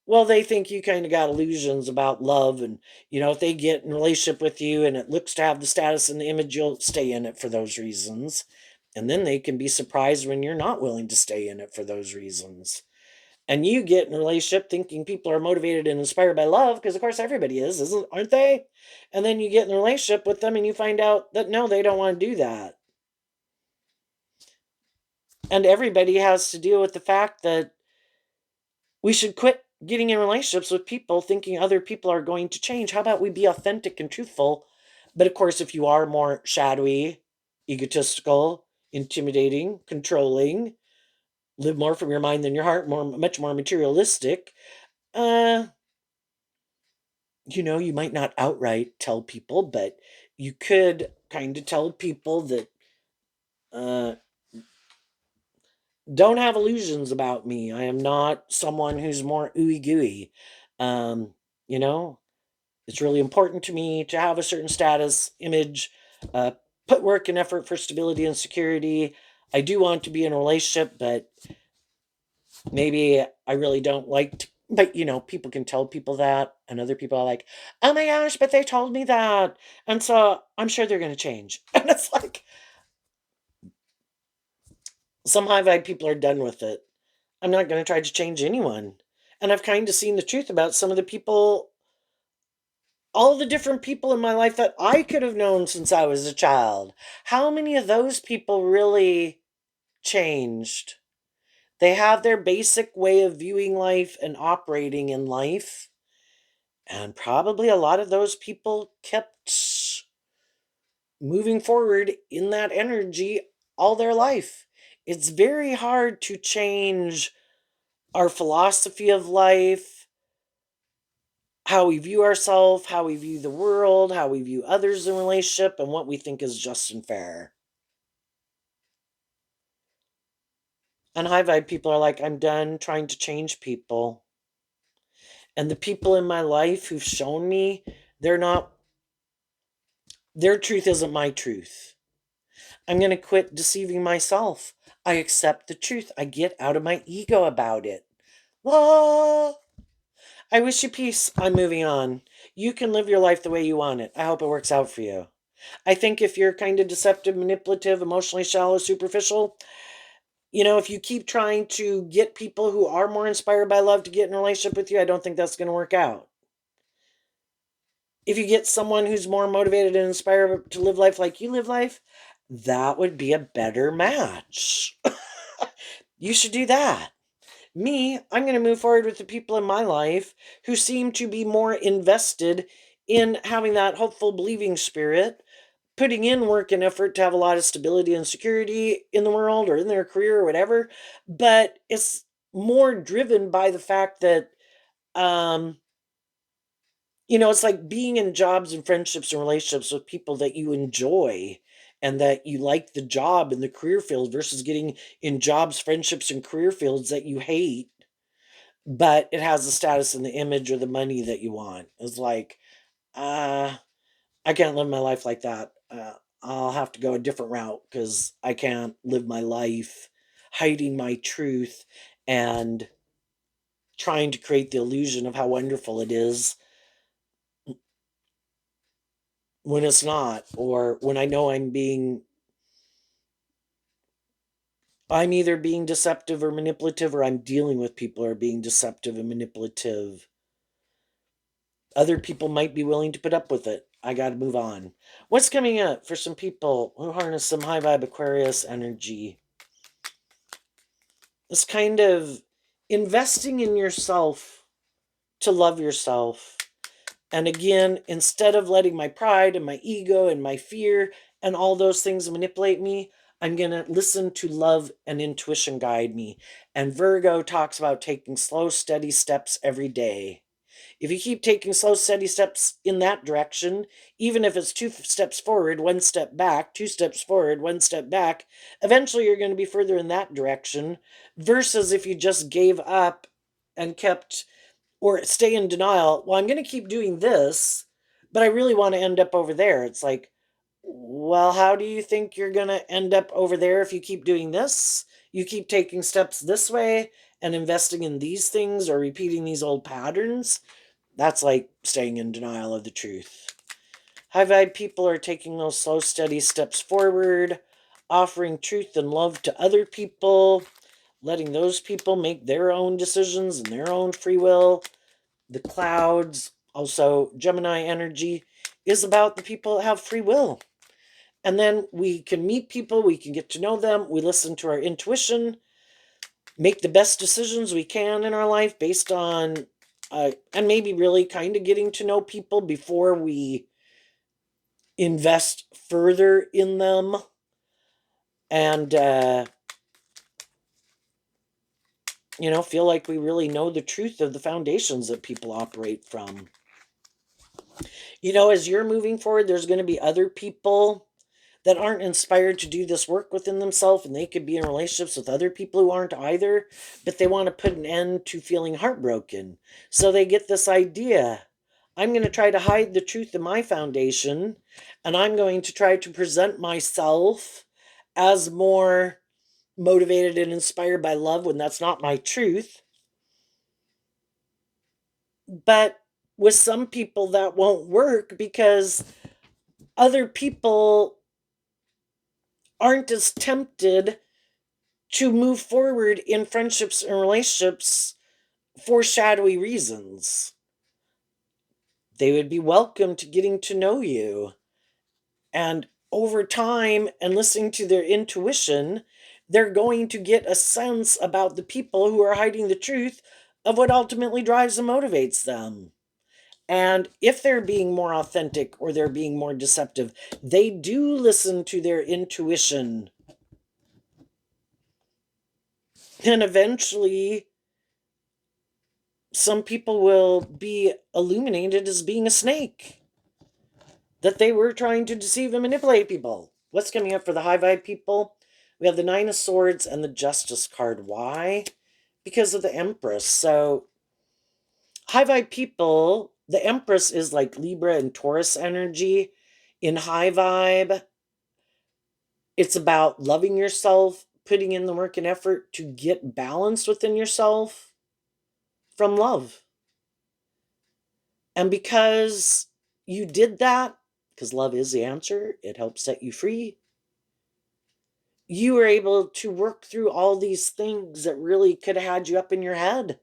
well, they think you kind of got illusions about love. And, if they get in a relationship with you and it looks to have the status and the image, you'll stay in it for those reasons. And then they can be surprised when you're not willing to stay in it for those reasons. And you get in a relationship thinking people are motivated and inspired by love, because of course everybody is, aren't they? And then you get in a relationship with them and you find out that no, they don't want to do that. And everybody has to deal with the fact that we should quit getting in relationships with people thinking other people are going to change. How about we be authentic and truthful? But of course, if you are more shadowy, egotistical, intimidating, controlling, live more from your mind than your heart, much more materialistic, uh, you might not outright tell people, but you could kind of tell people that uh, don't have illusions about me. I am not someone who's more ooey gooey. Um, you know, it's really important to me to have a certain status, image, uh, put work and effort for stability and security. I do want to be in a relationship, but maybe I really don't like to. But people can tell people that, and other people are like, "Oh my gosh!" But they told me that, and so I'm sure they're going to change. And it's like some high vibe people are done with it. I'm not going to try to change anyone, and I've kind of seen the truth about some of the people, all the different people in my life that I could have known since I was a child. How many of those people really changed? They have their basic way of viewing life and operating in life. And probably a lot of those people kept moving forward in that energy all their life. It's very hard to change our philosophy of life, how we view ourselves, how we view the world, how we view others in relationship, and what we think is just and fair. And high vibe people are like, I'm done trying to change people. And the people in my life who've shown me they're not, their truth isn't my truth. I'm going to quit deceiving myself. I accept the truth. I get out of my ego about it. Ah, I wish you peace. I'm moving on. You can live your life the way you want it. I hope it works out for you. I think if you're kind of deceptive, manipulative, emotionally shallow, superficial, if you keep trying to get people who are more inspired by love to get in a relationship with you, I don't think that's going to work out. If you get someone who's more motivated and inspired to live life like you live life, that would be a better match. You should do that. Me, I'm going to move forward with the people in my life who seem to be more invested in having that hopeful, believing spirit, putting in work and effort to have a lot of stability and security in the world or in their career or whatever. But it's more driven by the fact that, um, it's like being in jobs and friendships and relationships with people that you enjoy and that you like the job and the career field versus getting in jobs, friendships, and career fields that you hate, but it has the status and the image or the money that you want. It's like, uh, I can't live my life like that. I'll have to go a different route because I can't live my life hiding my truth and trying to create the illusion of how wonderful it is when it's not, or when I know I'm either being deceptive or manipulative, or I'm dealing with people who are being deceptive and manipulative. Other people might be willing to put up with it. I got to move on. What's coming up for some people who harness some high vibe Aquarius energy? It's kind of investing in yourself to love yourself. And again, instead of letting my pride and my ego and my fear and all those things manipulate me, I'm going to listen to love and intuition guide me. And Virgo talks about taking slow, steady steps every day. If you keep taking slow, steady steps in that direction, even if it's two steps forward, one step back, two steps forward, one step back, eventually you're going to be further in that direction versus if you just gave up and kept or stay in denial. Well, I'm going to keep doing this, but I really want to end up over there. It's like, Well, how do you think you're going to end up over there if you keep doing this? You keep taking steps this way and investing in these things or repeating these old patterns? That's like staying in denial of the truth. High vibe people are taking those slow, steady steps forward, offering truth and love to other people, letting those people make their own decisions and their own free will. The clouds, also Gemini energy, is about the people that have free will. And then we can meet people, we can get to know them, we listen to our intuition, make the best decisions we can in our life based on, and maybe really kind of getting to know people before we invest further in them. And, feel like we really know the truth of the foundations that people operate from. As you're moving forward, there's going to be other people that aren't inspired to do this work within themselves, and they could be in relationships with other people who aren't either, but they want to put an end to feeling heartbroken. So they get this idea: I'm going to try to hide the truth of my foundation, and I'm going to try to present myself as more motivated and inspired by love when that's not my truth. But with some people, that won't work because other people aren't as tempted to move forward in friendships and relationships for shadowy reasons. They would be welcome to getting to know you. And over time and listening to their intuition, they're going to get a sense about the people who are hiding the truth of what ultimately drives and motivates them. And if they're being more authentic or they're being more deceptive, they do listen to their intuition. And eventually, some people will be illuminated as being a snake, that they were trying to deceive and manipulate people. What's coming up for the high vibe people? We have the Nine of Swords and the Justice card. Why? Because of the Empress. So, high vibe people, the Empress is like Libra and Taurus energy. In high vibe, it's about loving yourself, putting in the work and effort to get balance within yourself from love. And because you did that, because love is the answer, it helps set you free, you were able to work through all these things that really could have had you up in your head.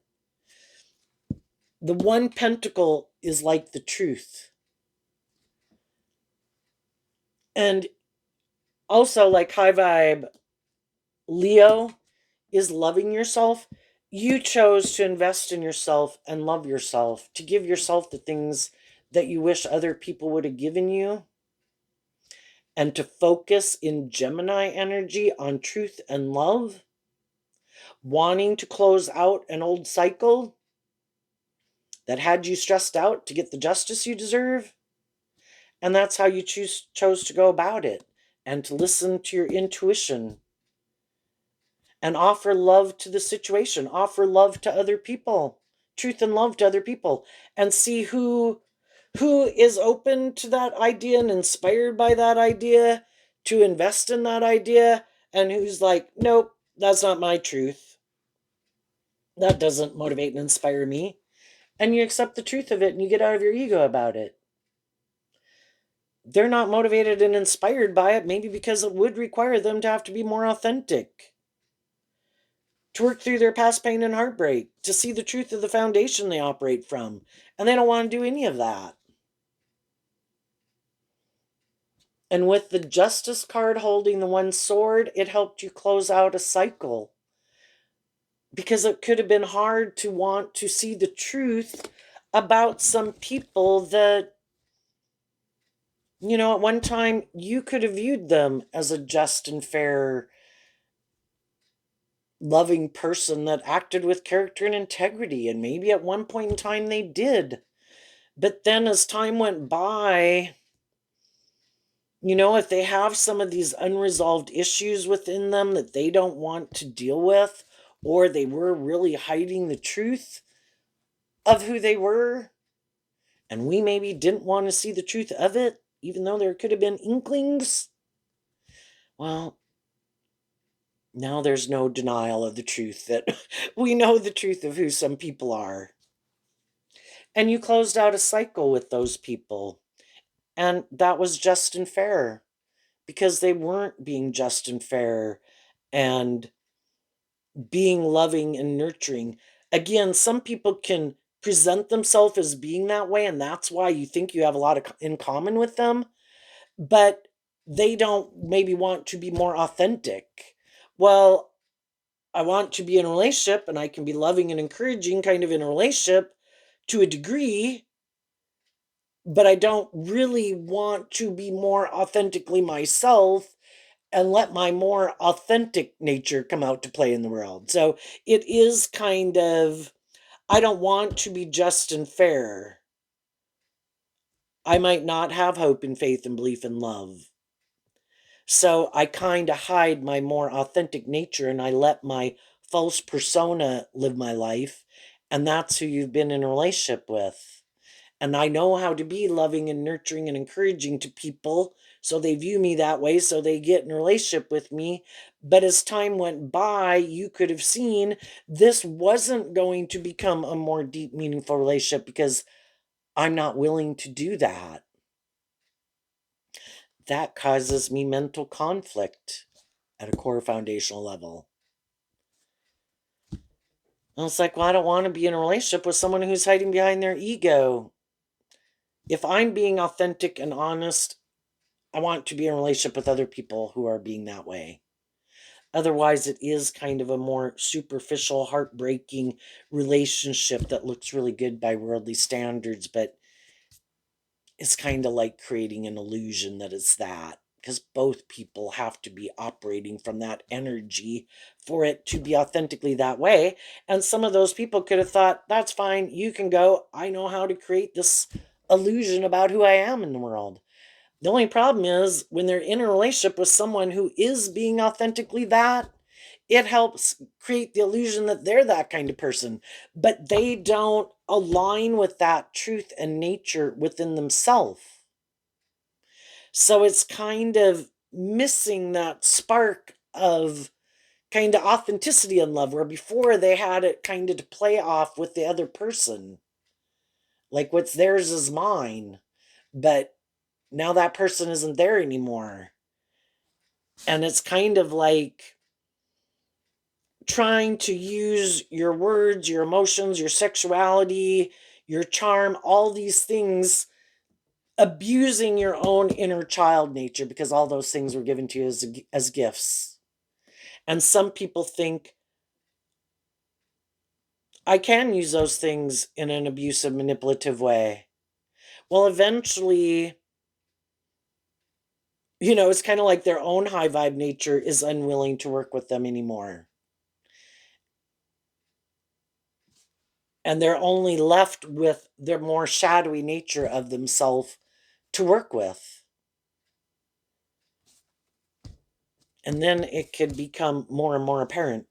The one pentacle is like the truth. And also, like high vibe Leo is loving yourself. You chose to invest in yourself and love yourself, to give yourself the things that you wish other people would have given you, and to focus in Gemini energy on truth and love, wanting to close out an old cycle that had you stressed out to get the justice you deserve. And that's how you chose to go about it, and to listen to your intuition and offer love to the situation, offer love to other people, truth and love to other people, and see who is open to that idea and inspired by that idea to invest in that idea, and who's like, nope, that's not my truth. That doesn't motivate and inspire me. And you accept the truth of it and you get out of your ego about it. They're not motivated and inspired by it, maybe because it would require them to have to be more authentic, to work through their past pain and heartbreak, to see the truth of the foundation they operate from. And they don't want to do any of that. And with the Justice card holding the one sword, it helped you close out a cycle. Because it could have been hard to want to see the truth about some people that, at one time you could have viewed them as a just and fair, loving person that acted with character and integrity. And maybe at one point in time they did. But then as time went by, if they have some of these unresolved issues within them that they don't want to deal with, or they were really hiding the truth of who they were, and we maybe didn't want to see the truth of it, even though there could have been inklings. Well, now there's no denial of the truth that we know the truth of who some people are. And you closed out a cycle with those people. And that was just and fair because they weren't being just and fair and being loving and nurturing. Again, some people can present themselves as being that way, and that's why you think you have a lot in common with them, but they don't maybe want to be more authentic. Well, I want to be in a relationship and I can be loving and encouraging kind of in a relationship to a degree, but I don't really want to be more authentically myself and let my more authentic nature come out to play in the world. So it is kind of, I don't want to be just and fair. I might not have hope and faith and belief and love. So I kind of hide my more authentic nature and I let my false persona live my life. And that's who you've been in a relationship with. And I know how to be loving and nurturing and encouraging to people. So they view me that way. So they get in a relationship with me. But as time went by, you could have seen this wasn't going to become a more deep, meaningful relationship because I'm not willing to do that. That causes me mental conflict at a core foundational level. And it's like, well, I don't want to be in a relationship with someone who's hiding behind their ego. If I'm being authentic and honest, I want to be in a relationship with other people who are being that way. Otherwise, it is kind of a more superficial, heartbreaking relationship that looks really good by worldly standards, but it's kind of like creating an illusion that it's that. Because both people have to be operating from that energy for it to be authentically that way. And some of those people could have thought, that's fine, you can go. I know how to create this illusion about who I am in the world. The only problem is when they're in a relationship with someone who is being authentically that, it helps create the illusion that they're that kind of person, but they don't align with that truth and nature within themselves. So it's kind of missing that spark of kind of authenticity in love, where before they had it kind of to play off with the other person. Like what's theirs is mine, but now that person isn't there anymore. And it's kind of like trying to use your words, your emotions, your sexuality, your charm, all these things, abusing your own inner child nature because all those things were given to you as gifts. And some people think I can use those things in an abusive, manipulative way. Well, eventually, it's kind of like their own high vibe nature is unwilling to work with them anymore. And they're only left with their more shadowy nature of themselves to work with. And then it could become more and more apparent.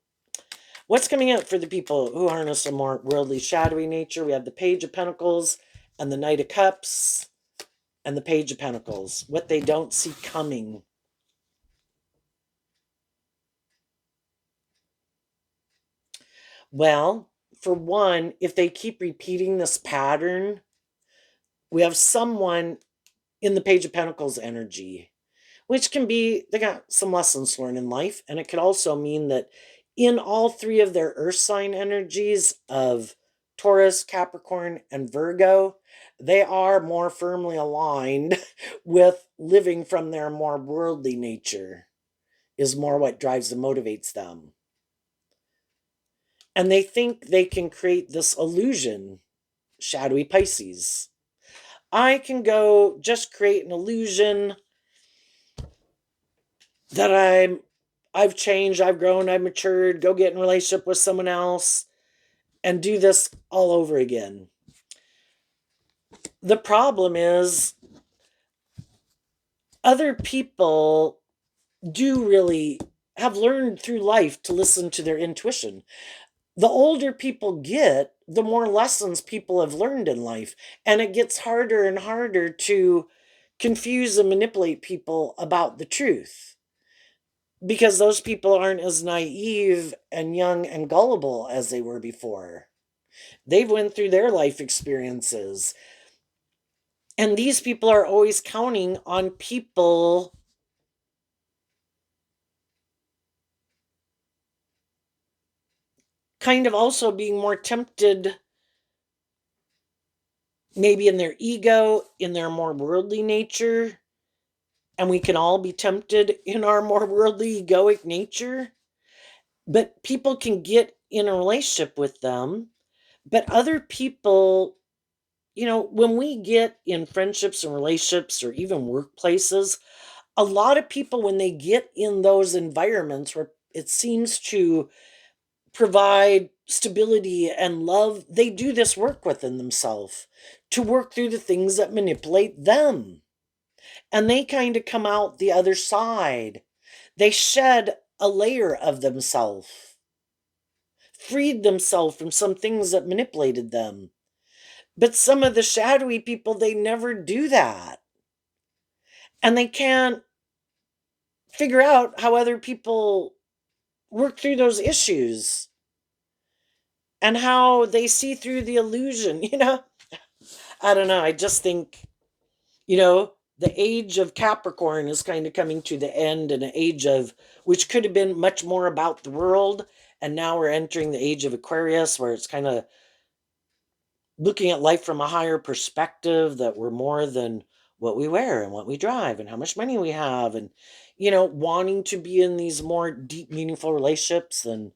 What's coming out for the people who harness a more worldly, shadowy nature? We have the Page of Pentacles and the Knight of Cups and the Page of Pentacles. What they don't see coming. Well, for one, if they keep repeating this pattern, we have someone in the Page of Pentacles energy, which can be, they got some lessons learned in life. And it could also mean that in all three of their earth sign energies of Taurus, Capricorn, and Virgo, they are more firmly aligned with living from their more worldly nature, is more what drives and motivates them. And they think they can create this illusion, shadowy Pisces. I can go just create an illusion that I've changed, I've grown, I've matured, go get in a relationship with someone else and do this all over again. The problem is other people do really have learned through life to listen to their intuition. The older people get, the more lessons people have learned in life, and it gets harder and harder to confuse and manipulate people about the truth, because those people aren't as naive and young and gullible as they were before. They've went through their life experiences, and these people are always counting on people kind of also being more tempted, maybe in their ego, in their more worldly nature. And we can all be tempted in our more worldly, egoic nature. But people can get in a relationship with them. But other people, when we get in friendships and relationships or even workplaces, a lot of people, when they get in those environments where it seems to provide stability and love, they do this work within themselves to work through the things that manipulate them. And they kind of come out the other side. They shed a layer of themselves, freed themselves from some things that manipulated them. But some of the shadowy people, they never do that. And they can't figure out how other people work through those issues and how they see through the illusion, I don't know. I just think, the age of Capricorn is kind of coming to the end, and an age of which could have been much more about the world. And now we're entering the age of Aquarius, where it's kind of looking at life from a higher perspective, that we're more than what we wear and what we drive and how much money we have, and wanting to be in these more deep, meaningful relationships than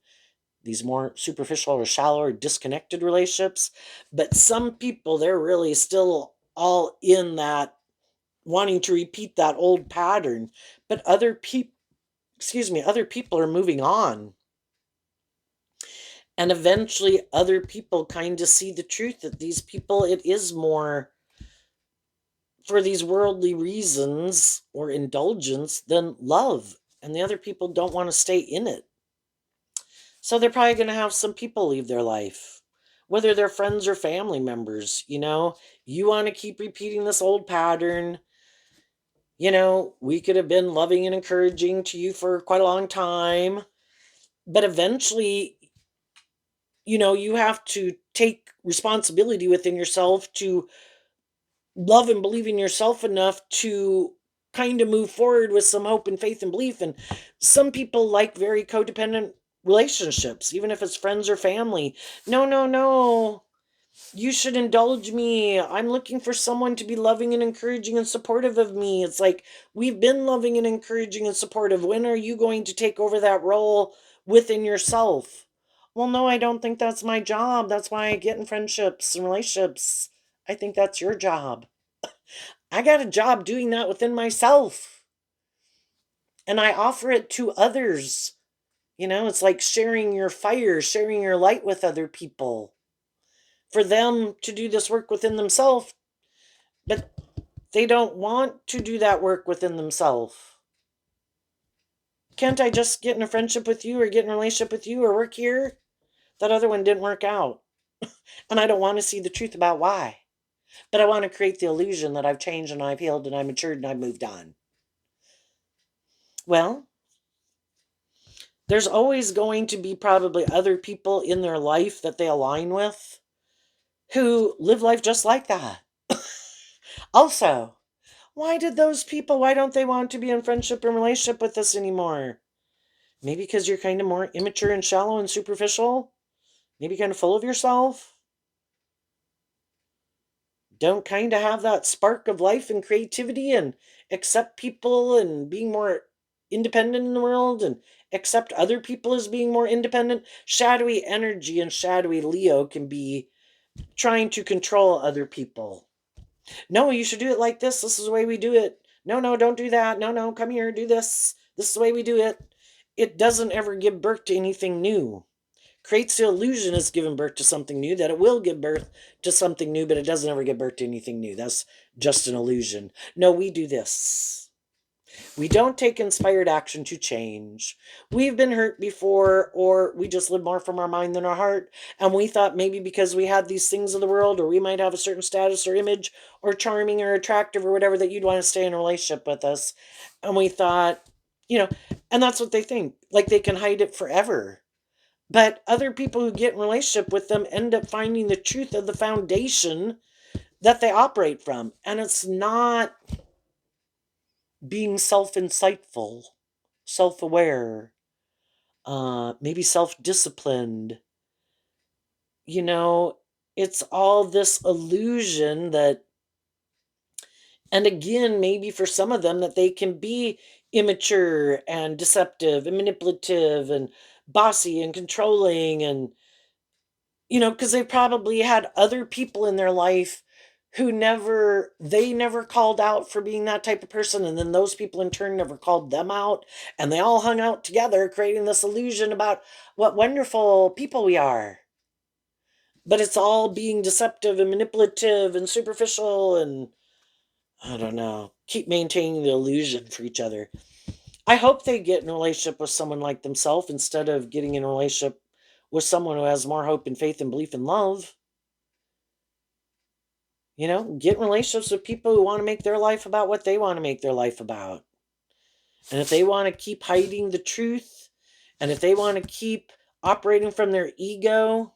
these more superficial or shallow or disconnected relationships. But some people, they're really still all in that, wanting to repeat that old pattern. But other people are moving on. And eventually other people kind of see the truth that these people, it is more for these worldly reasons or indulgence than love. And the other people don't want to stay in it. So they're probably going to have some people leave their life, whether they're friends or family members. You want to keep repeating this old pattern. We could have been loving and encouraging to you for quite a long time, but eventually, you have to take responsibility within yourself to love and believe in yourself enough to kind of move forward with some hope and faith and belief. And some people like very codependent relationships, even if it's friends or family. No, no, no. You should indulge me. I'm looking for someone to be loving and encouraging and supportive of me. It's like, we've been loving and encouraging and supportive. When are you going to take over that role within yourself? Well, no, I don't think that's my job. That's why I get in friendships and relationships. I think that's your job. I got a job doing that within myself. And I offer it to others. It's like sharing your fire, sharing your light with other people, for them to do this work within themselves. But they don't want to do that work within themselves. Can't I just get in a friendship with you or get in a relationship with you or work here? That other one didn't work out. And I don't want to see the truth about why. But I want to create the illusion that I've changed and I've healed and I've matured and I've moved on. Well, there's always going to be probably other people in their life that they align with who live life just like that. Also, why don't they want to be in friendship and relationship with us anymore? Maybe because you're kind of more immature and shallow and superficial. Maybe kind of full of yourself. Don't kind of have that spark of life and creativity and accept people and being more independent in the world and accept other people as being more independent. Shadowy energy and shadowy Leo can be trying to control other people. No, you should do it like this. This is the way we do it. No, no, don't do that. No, no, come here, do this. This is the way we do it. It doesn't ever give birth to anything new. Creates the illusion it's given birth to something new, that it will give birth to something new, but it doesn't ever give birth to anything new. That's just an illusion. No, we do this. We don't take inspired action to change. We've been hurt before, or we just live more from our mind than our heart. And we thought maybe because we had these things of the world, or we might have a certain status or image, or charming or attractive or whatever, that you'd want to stay in a relationship with us. And we thought, you know, and that's what they think. Like they can hide it forever. But other people who get in relationship with them end up finding the truth of the foundation that they operate from. And it's not being self-insightful, self-aware, maybe self-disciplined. You know, it's all this illusion that, and again, maybe for some of them, that they can be immature and deceptive and manipulative and bossy and controlling, and because they probably had other people in their life who never called out for being that type of person, and then those people in turn never called them out, and they all hung out together creating this illusion about what wonderful people we are. But it's all being deceptive and manipulative and superficial, and I don't know, keep maintaining the illusion for each other. I hope they get in a relationship with someone like themselves instead of getting in a relationship with someone who has more hope and faith and belief and love. Get in relationships with people who want to make their life about what they want to make their life about. And if they want to keep hiding the truth, and if they want to keep operating from their ego,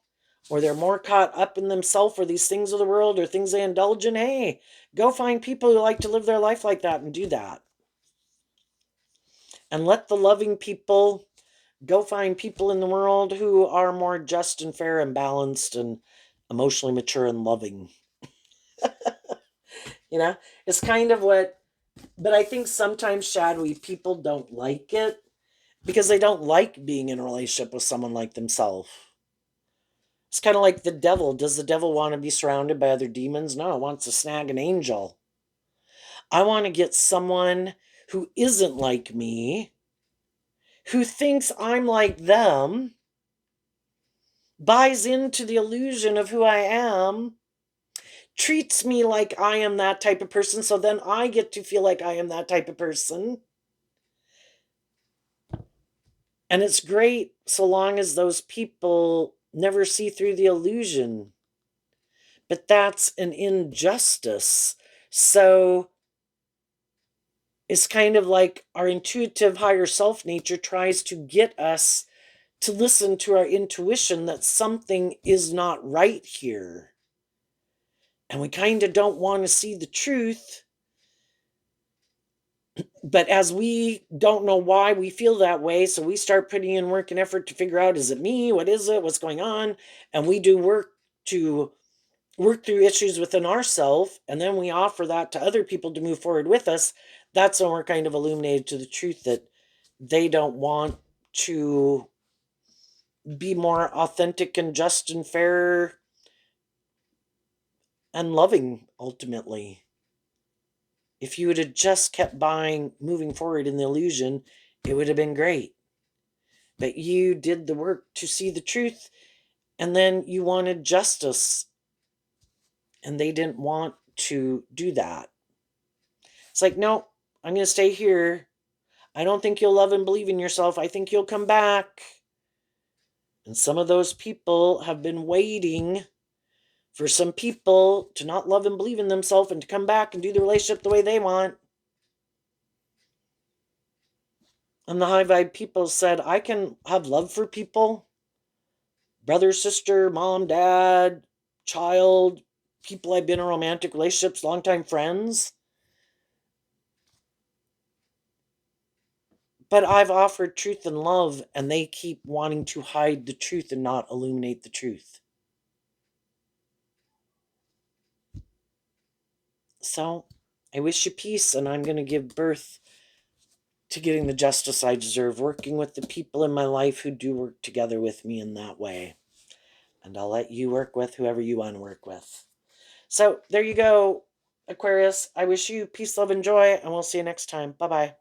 or they're more caught up in themselves or these things of the world or things they indulge in, hey, go find people who like to live their life like that and do that. And let the loving people go find people in the world who are more just and fair and balanced and emotionally mature and loving. You know, it's kind of what, but I think sometimes, shadowy people don't like it because they don't like being in a relationship with someone like themselves. It's kind of like the devil. Does the devil want to be surrounded by other demons? No, it wants to snag an angel. I want to get someone who isn't like me, who thinks I'm like them, buys into the illusion of who I am, treats me like I am that type of person, so then I get to feel like I am that type of person. And it's great so long as those people never see through the illusion. But that's an injustice. So it's kind of like our intuitive higher self nature tries to get us to listen to our intuition that something is not right here. And we kind of don't want to see the truth. But as we don't know why we feel that way, so we start putting in work and effort to figure out, is it me? What is it? What's going on? And we do work to work through issues within ourselves, and then we offer that to other people to move forward with us. That's when we're kind of illuminated to the truth that they don't want to be more authentic and just and fair and loving ultimately. If you would have just kept moving forward in the illusion, it would have been great. But you did the work to see the truth, and then you wanted justice, and they didn't want to do that. It's like, no, I'm going to stay here. I don't think you'll love and believe in yourself. I think you'll come back. And some of those people have been waiting for some people to not love and believe in themselves and to come back and do the relationship the way they want. And the high vibe people said, I can have love for people, brother, sister, mom, dad, child, people I've been in romantic relationships, longtime friends. But I've offered truth and love, and they keep wanting to hide the truth and not illuminate the truth. So I wish you peace, and I'm going to give birth to getting the justice I deserve, working with the people in my life who do work together with me in that way. And I'll let you work with whoever you want to work with. So there you go, Aquarius. I wish you peace, love, and joy, and we'll see you next time. Bye-bye.